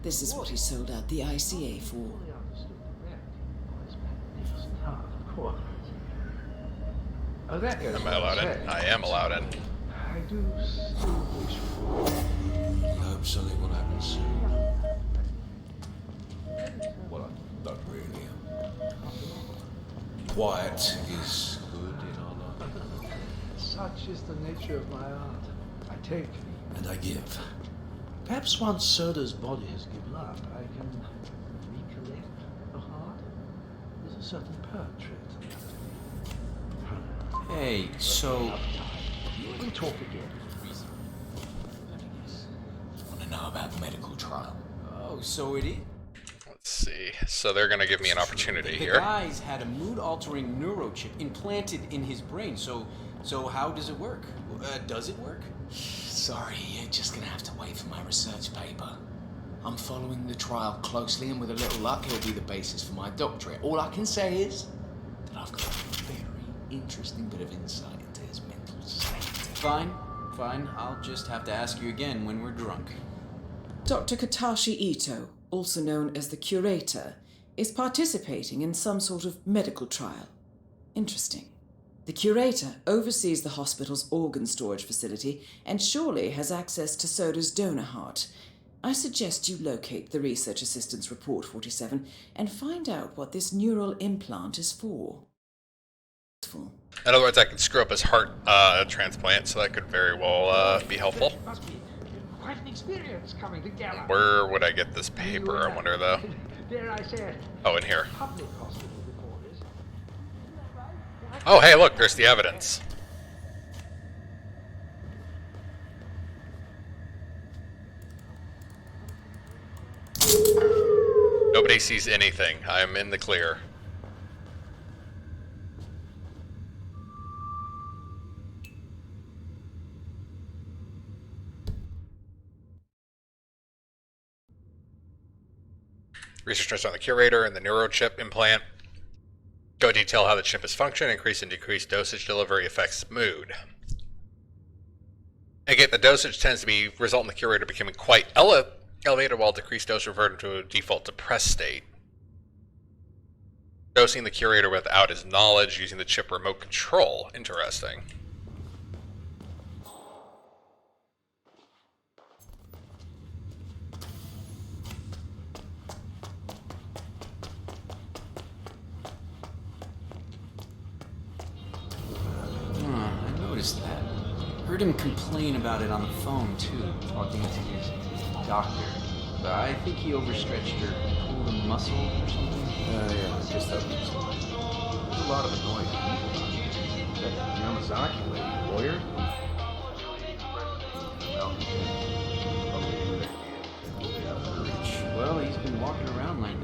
This is what he sold out the ICA for. Oh, that goes Am I allowed in? I am allowed in. I do still wish for... I hope something will happen soon. Well, I don't really. Quiet is good in our life. Such is the nature of my art. I take. And I give. Perhaps once Soda's body has given up, I can recollect the heart. There's a certain perk to it. Hey, so... We talk again. Want to know about the medical trial? Oh, so it is? Let's see. So they're going to give me an opportunity The here. guy's had a mood-altering neurochip implanted in his brain, so how does it work? Does it work? Sorry, you're just gonna have to wait for my research paper. I'm following the trial closely, and with a little luck, it'll be the basis for my doctorate. All I can say is that I've got a very interesting bit of insight into his mental state. Fine. I'll just have to ask you again when we're drunk. Dr. Katashi Ito, also known as the Curator, is participating in some sort of medical trial. Interesting. The curator oversees the hospital's organ storage facility and surely has access to Soda's donor heart. I suggest you locate the Research Assistant's Report 47 and find out what this neural implant is for. In other words, I could screw up his heart transplant, so that could very well be helpful. Must be quite an experience coming to Gala. Where would I get this paper, I wonder, though? Dare I say, Oh, in here. public hospital reporters. Oh, hey, look, there's the evidence. Nobody sees anything. I am in the clear. Research notes on the curator and the neurochip implant. Go detail how the chip is function, increase and decrease dosage delivery affects mood. Again, the dosage tends to result in the curator becoming quite elevated, while decreased dose reverted to a default depressed state. Dosing the curator without his knowledge, using the chip remote control. Interesting. I noticed that. Heard him complain about it on the phone, too, talking to his doctor. But I think he overstretched or pulled a muscle or something. Yeah, I guess that makes sense. There's a lot of annoying people. That Yamazaki lady, lawyer? Well, he's been walking around like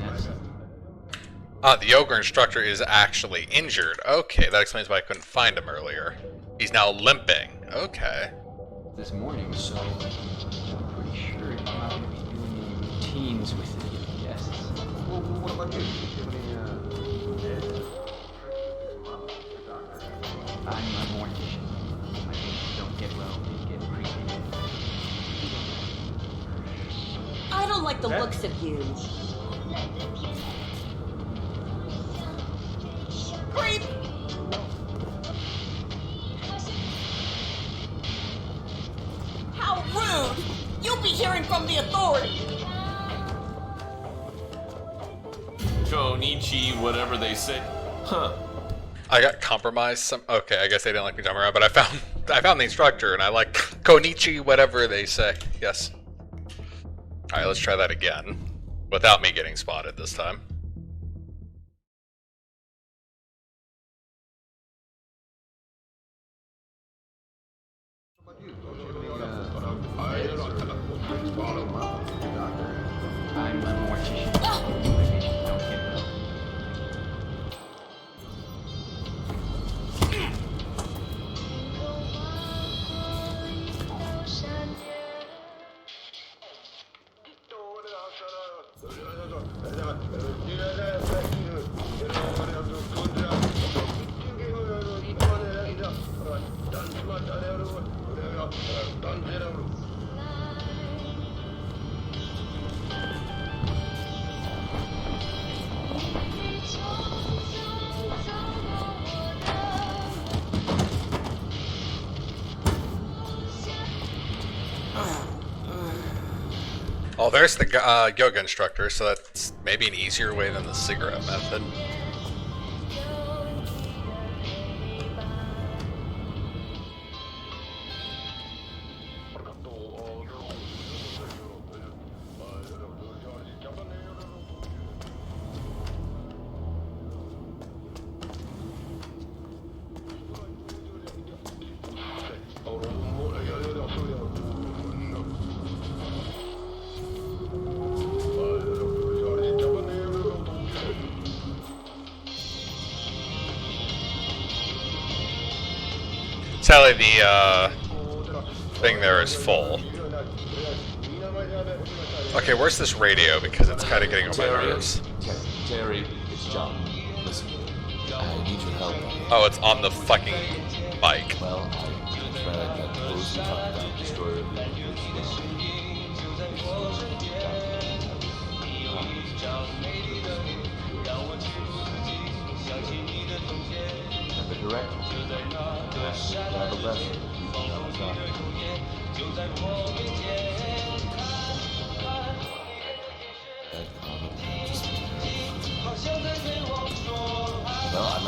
that. The yoga instructor is actually injured. Okay, that explains why I couldn't find him earlier. He's now limping. Okay. This morning, so I'm pretty sure he's not going to be doing any routines with the guests. Well, what about you? I'm a mortician. My patients don't get well, they get creepy. I don't like the looks of you. Creep! How rude! You'll be hearing from the authorities! Konichi, whatever they say. Huh. I got compromised. Okay, I guess they didn't like me jumping around, but I found the instructor, and I like Konichi, whatever they say. Yes. All right, let's try that again, without me getting spotted this time. I'm a mortician. My patients don't get well. Oh, there's the yoga instructor, so that's maybe an easier way than the cigarette method. Sadly, the thing there is full. Okay, where's this radio? Because it's kind of getting on my nerves. Terry, it's John. Listen, I need your help. Oh, it's on the fucking bike. Well, I'm afraid I got close to talk about the story of the the director.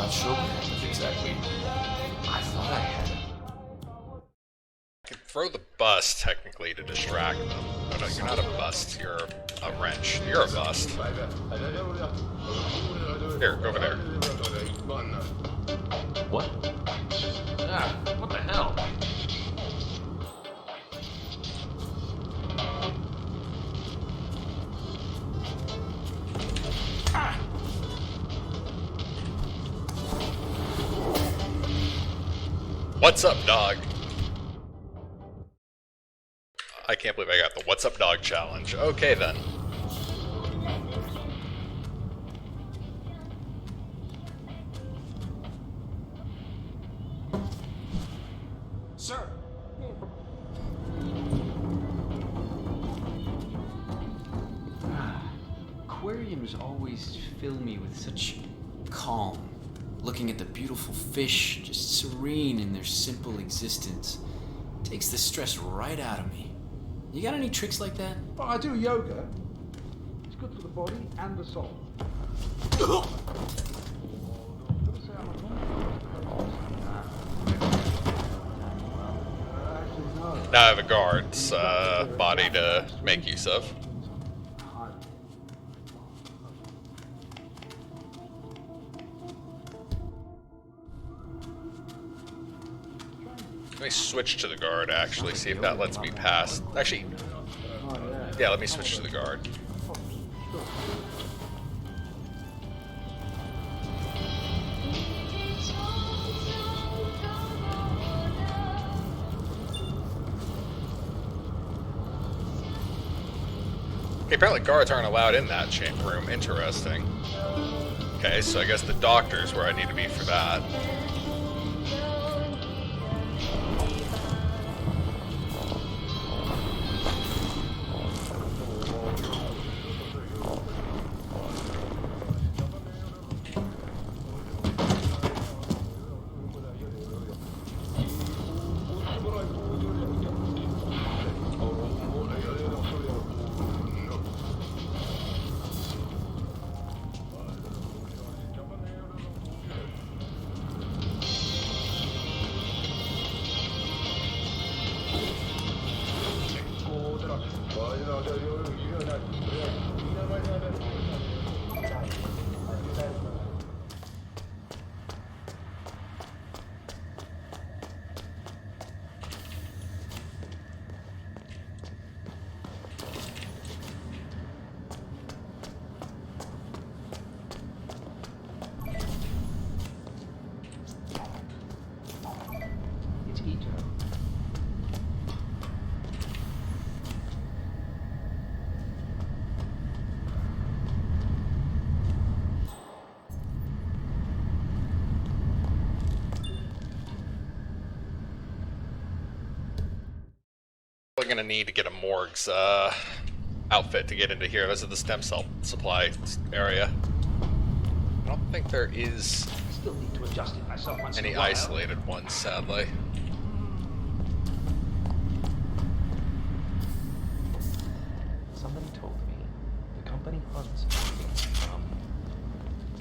not sure what happened exactly. I thought I had it. I can throw the bust, technically, to distract them. Oh no, you're not a bust, you're a wrench. You're a bust. Here, go over there. What? Ah, what the hell? What's up, dog? I can't believe I got the What's Up Dog challenge. Okay then. Sir! Aquariums always fill me with such calm. Looking at the beautiful fish, just serene in their simple existence, takes the stress right out of me. You got any tricks like that? Well, I do yoga. It's good for the body and the soul. Now I have a guard's body to make use of. Let me switch to the guard, actually, see if that lets me pass. Actually, yeah, let me switch to the guard. Okay, apparently guards aren't allowed in that chamber room. Interesting. Okay, so I guess the doctor's where I need to be for that. We're gonna need to get a morgue's outfit to get into here. This is the stem cell supply area. I don't think there is Still need to adjust it myself once in any a while. isolated ones, sadly. Somebody told me the company hunts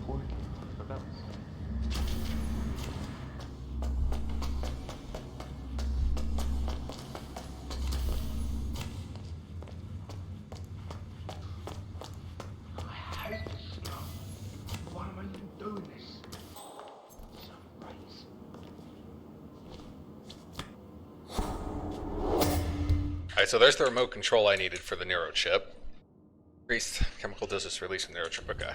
port rebels. I hate this stuff. Why am I even doing this? Some race. Alright, so there's the remote control I needed for the neurochip. Increased chemical doses released from the neurochip, okay.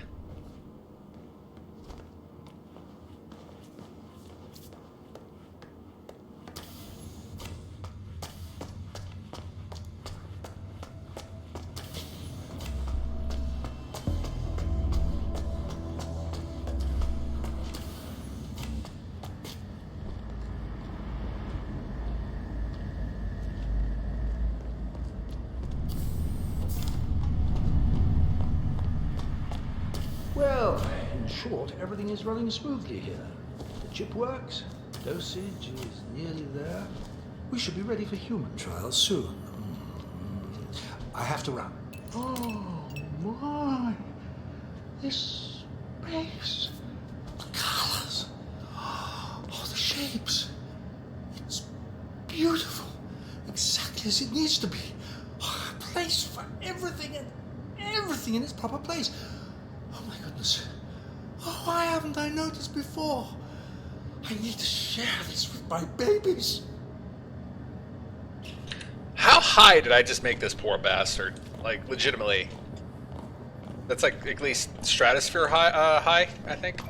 Well, in short, everything is running smoothly here. The chip works, dosage is nearly there. We should be ready for human trials soon. I have to run. Oh my! This space. The colors. shapes. It's beautiful. Exactly as it needs to be. A place for everything and everything in its proper place. Oh my goodness. Oh, why haven't I noticed before? I need to share this with my babies. How high did I just make this poor bastard? Like, legitimately. That's like at least stratosphere high, I think.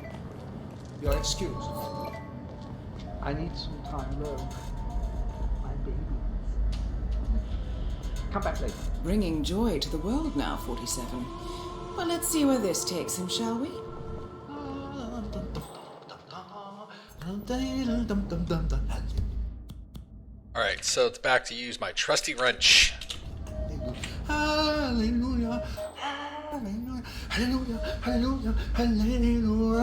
You're excused. I need some time alone. My babies. Come back later. Bringing joy to the world now, 47. Well, let's see where this takes him, shall we? Alright, so it's back to use my trusty wrench. Hallelujah, hallelujah, hallelujah, hallelujah, hallelujah.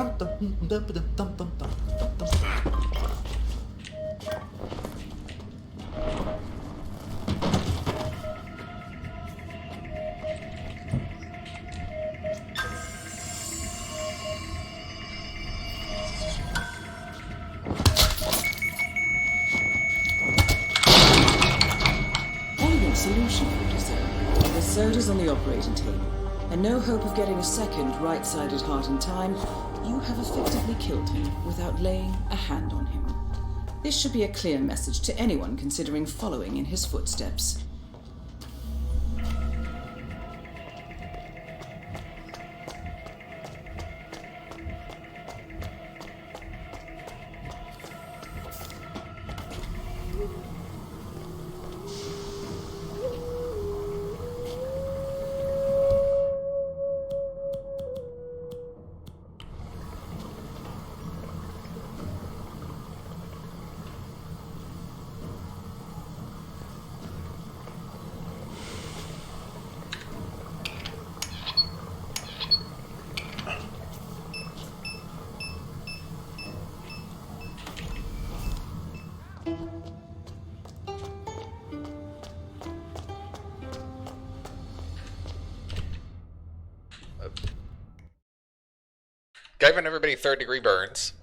Elegant solution, 47. The soda's on the operating table, and no hope of getting a second right-sided heart in time. You have effectively killed him without laying a hand on him. This should be a clear message to anyone considering following in his footsteps. Giving everybody 3rd-degree burns.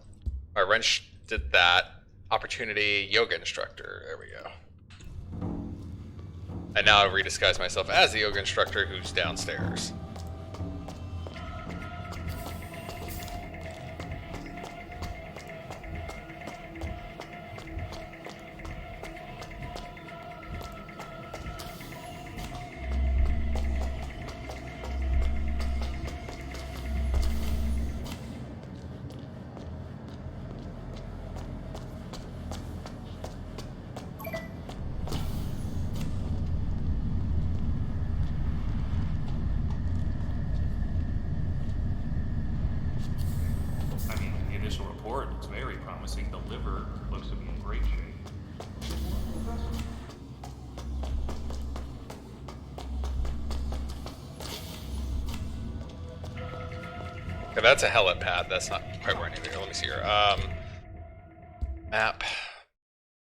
My wrench did that. Opportunity yoga instructor. There we go. And now I redisguise myself as the yoga instructor who's downstairs. The liver looks to be in great shape. Okay, that's a helipad. That's not quite where I need to go. Let me see here. Map.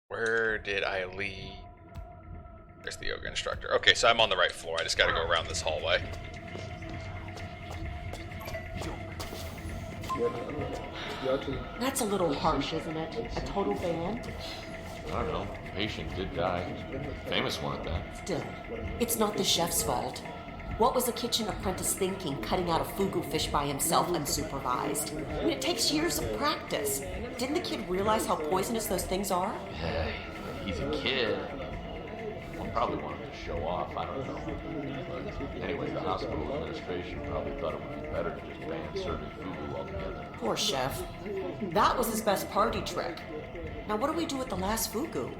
Where did I leave? There's the yoga instructor. Okay, so I'm on the right floor. I just got to go around this hallway. That's a little harsh, isn't it? A total ban? I don't know. The patient did die. Famous one at that. Still, it's not the chef's fault. What was a kitchen apprentice thinking, cutting out a fugu fish by himself unsupervised? I mean, it takes years of practice. Didn't the kid realize how poisonous those things are? Yeah, he's a kid. Well, probably wanted to show off, I don't know. But anyway, the hospital administration probably thought it would be better to just ban serving fugu altogether. Poor chef. That was his best party trick. Now what do we do with the last fugu?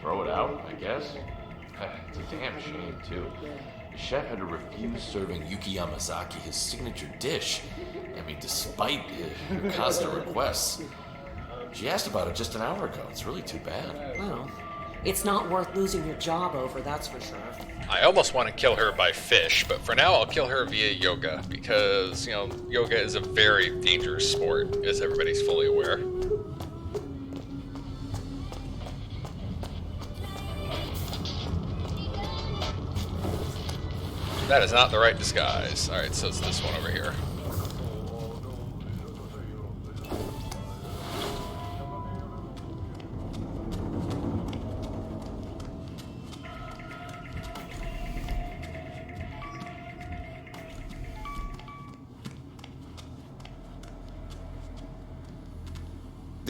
Throw it out, I guess. It's a damn shame, too. The chef had to refuse serving Yuki Yamazaki his signature dish. I mean, despite her constant requests. She asked about it just an hour ago. It's really too bad. Well, it's not worth losing your job over, that's for sure. I almost want to kill her by fish, but for now I'll kill her via yoga, because, you know, yoga is a very dangerous sport, as everybody's fully aware. That is not the right disguise. Alright, so it's this one over here.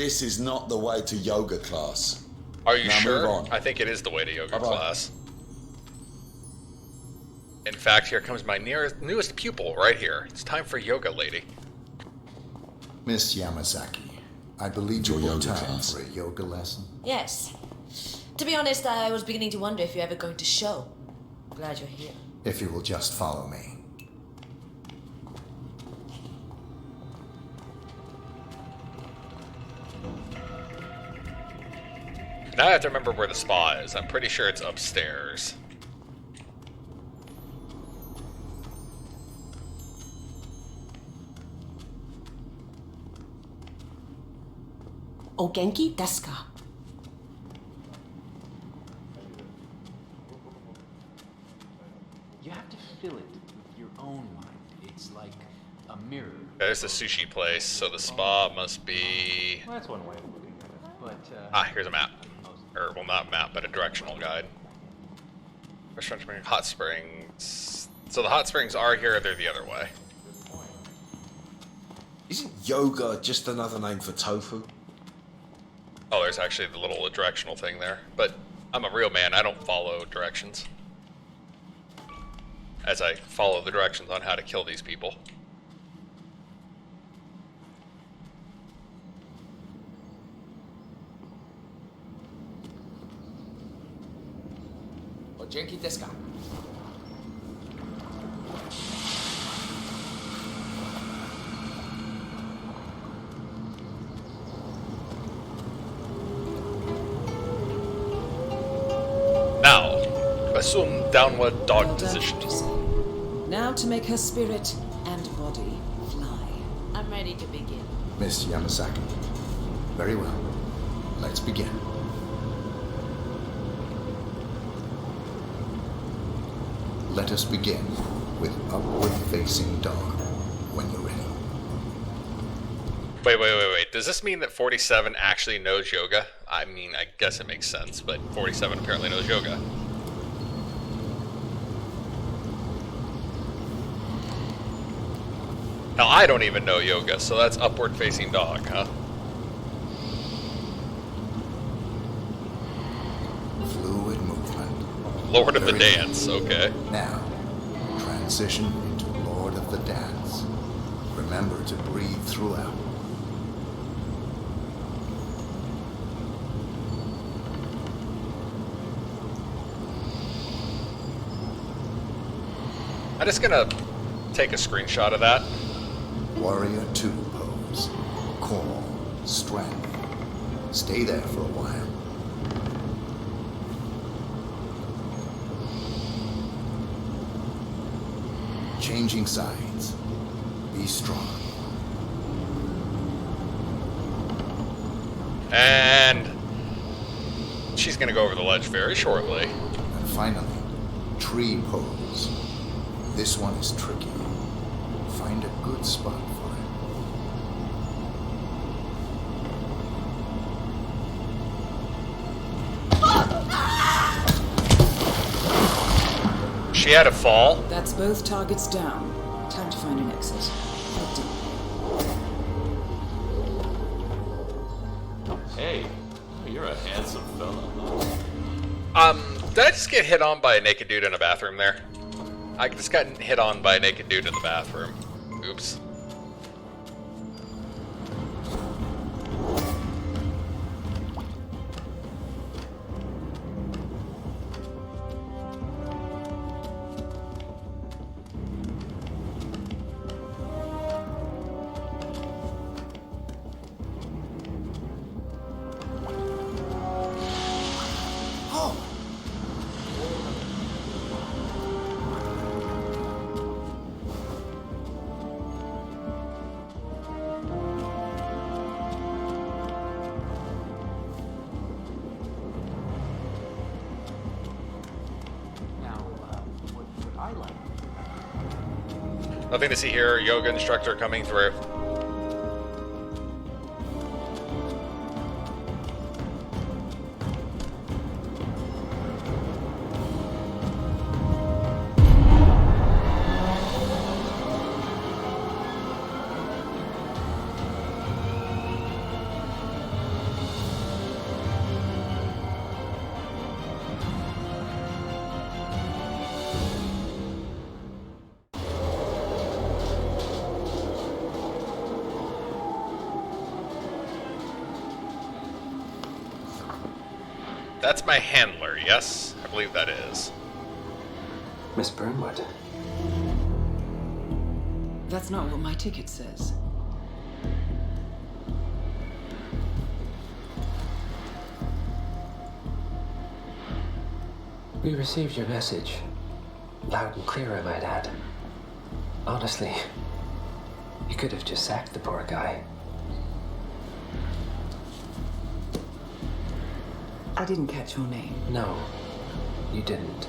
This is not the way to yoga class. Are you Now sure? move on. I think it is the way to yoga Bye-bye. class. In fact, here comes my newest pupil right here. It's time for yoga, lady. Miss Yamazaki, I believe Your you're yoga time class. for a yoga lesson. Yes. To be honest, I was beginning to wonder if you're ever going to show. Glad you're here. If you will just follow me. Now I have to remember where the spa is. I'm pretty sure it's upstairs. O genki desu ka? You have to fill it with your own mind. It's like a mirror. There's the sushi place, so the spa must be... Well, that's one way of looking at it. But, here's a map. Or, well, not a map, but a directional guide. Restaurant Spring, Hot Springs. So the hot springs are here, they're the other way. Isn't yoga just another name for tofu? Oh, there's actually the little directional thing there. But I'm a real man, I don't follow directions. As I follow the directions on how to kill these people. O genki desu ka? Now, assume downward dog Well done, position. Jason. Now to make her spirit and body fly. I'm ready to begin. Miss Yamazaki. Very well. Let's begin. Let us begin with upward facing dog when you're ready. Wait. Does this mean that 47 actually knows yoga? I mean, I guess it makes sense, but 47 apparently knows yoga. Now, I don't even know yoga, so that's upward facing dog, huh? Fluid movement. Lord of the Very Dance, okay. Now, transition into Lord of the Dance. Remember to breathe throughout. I'm just gonna take a screenshot of that. Warrior 2 pose. Core. Strength. Stay there for a while. Changing sides. Be strong. And she's gonna go over the ledge very shortly. And finally, tree pose. This one is tricky. Find a good spot for it. She had a fall. That's both targets down. Time to find an exit. Head deep. Hey, you're a handsome fella. Did I just get hit on by a naked dude in a bathroom there? I just got hit on by a naked dude in the bathroom. Oops. Nothing to see here. Yoga instructor coming through. That's my handler, yes? I believe that is. Miss Burnwood. That's not what my ticket says. We received your message. Loud and clear, I might add. Honestly, you could have just sacked the poor guy. I didn't catch your name. No, you didn't.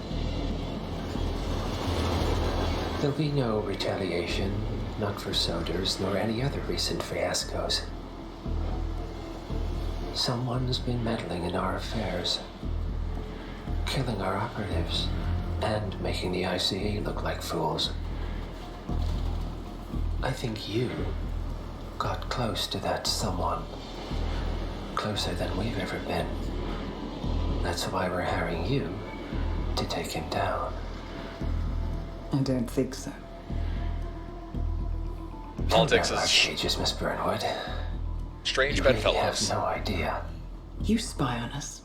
There'll be no retaliation, not for Soders nor any other recent fiascos. Someone's been meddling in our affairs, killing our operatives, and making the ICA look like fools. I think you got close to that someone. Closer than we've ever been. That's why we're hiring you to take him down. I don't think so. Politics is outrageous, Miss Burnwood. Strange you really bedfellows. have no idea. You spy on us,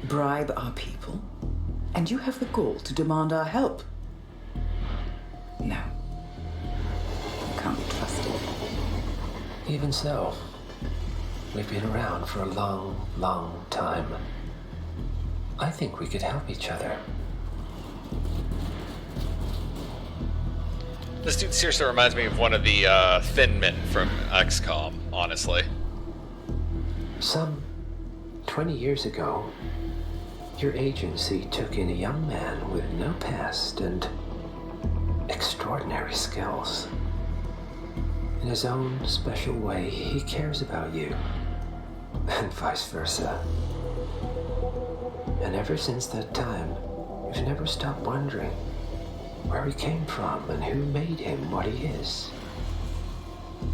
bribe our people, and you have the gall to demand our help. No. You can't be trusted. Even so, we've been around for a long, long time. I think we could help each other. This dude seriously reminds me of one of the thin men from XCOM, honestly. Some 20 years ago, your agency took in a young man with no past and extraordinary skills. In his own special way, he cares about you, and vice versa. And ever since that time, you've never stopped wondering where he came from and who made him what he is.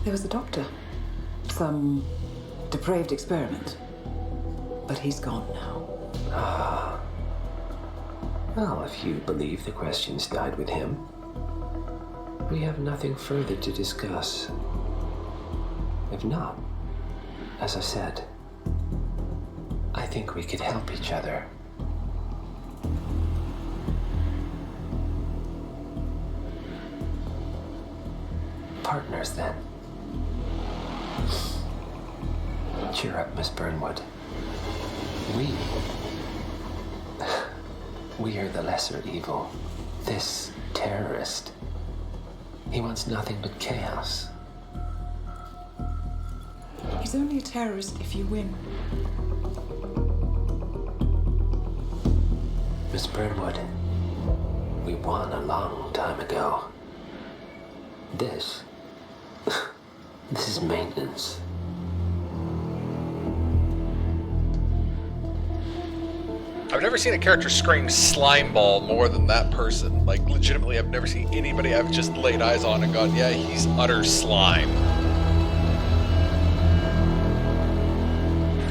There was a doctor. Some depraved experiment. But he's gone now. Ah. Well, if you believe the questions died with him, we have nothing further to discuss. If not, as I said, I think we could help each other. Partners, then. Cheer up, Miss Burnwood. We are the lesser evil. This terrorist. He wants nothing but chaos. He's only a terrorist if you win. Miss Burnwood, we won a long time ago. This is maintenance. I've never seen a character scream slime ball more than that person. Like, legitimately, I've never seen anybody I've just laid eyes on and gone, yeah, he's utter slime.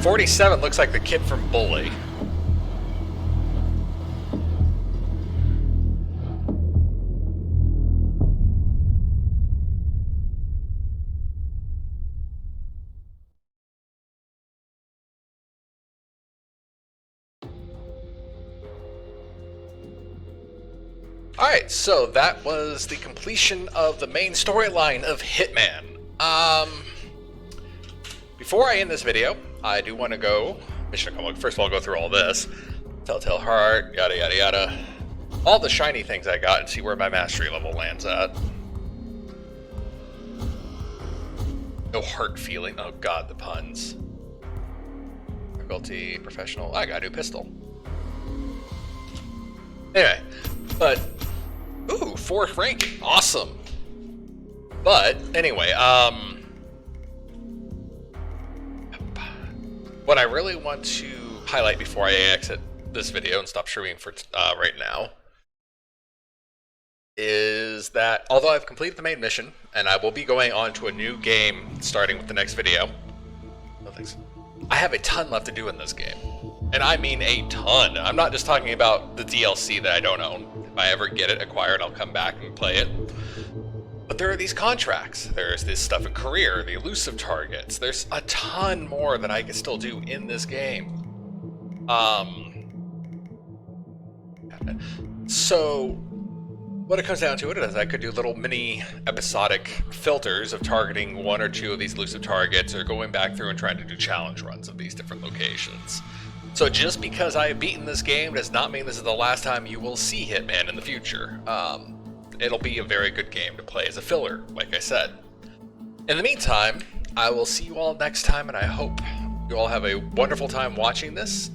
47 looks like the kid from Bully. Alright, so that was the completion of the main storyline of Hitman. Before I end this video, I do want to go mission accomplished. First of all, go through all this. Telltale Heart, yada yada yada. All the shiny things I got and see where my mastery level lands at. No heart feeling. Oh god, the puns. Difficulty, professional. I got a new pistol. Anyway, but ooh, 4th rank, awesome. But anyway, what I really want to highlight before I exit this video and stop streaming for right now is that although I've completed the main mission and I will be going on to a new game starting with the next video, no thanks, I have a ton left to do in this game. And I mean a ton. I'm not just talking about the DLC that I don't own. If I ever get it acquired, I'll come back and play it. But there are these contracts. There's this stuff in career, the elusive targets. There's a ton more that I can still do in this game. So, what it comes down to it is I could do little mini episodic filters of targeting one or two of these elusive targets, or going back through and trying to do challenge runs of these different locations. So just because I have beaten this game does not mean this is the last time you will see Hitman in the future. It'll be a very good game to play as a filler, like I said. In the meantime, I will see you all next time, and I hope you all have a wonderful time watching this.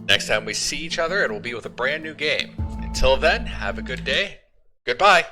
Next time we see each other, it will be with a brand new game. Until then, have a good day. Goodbye.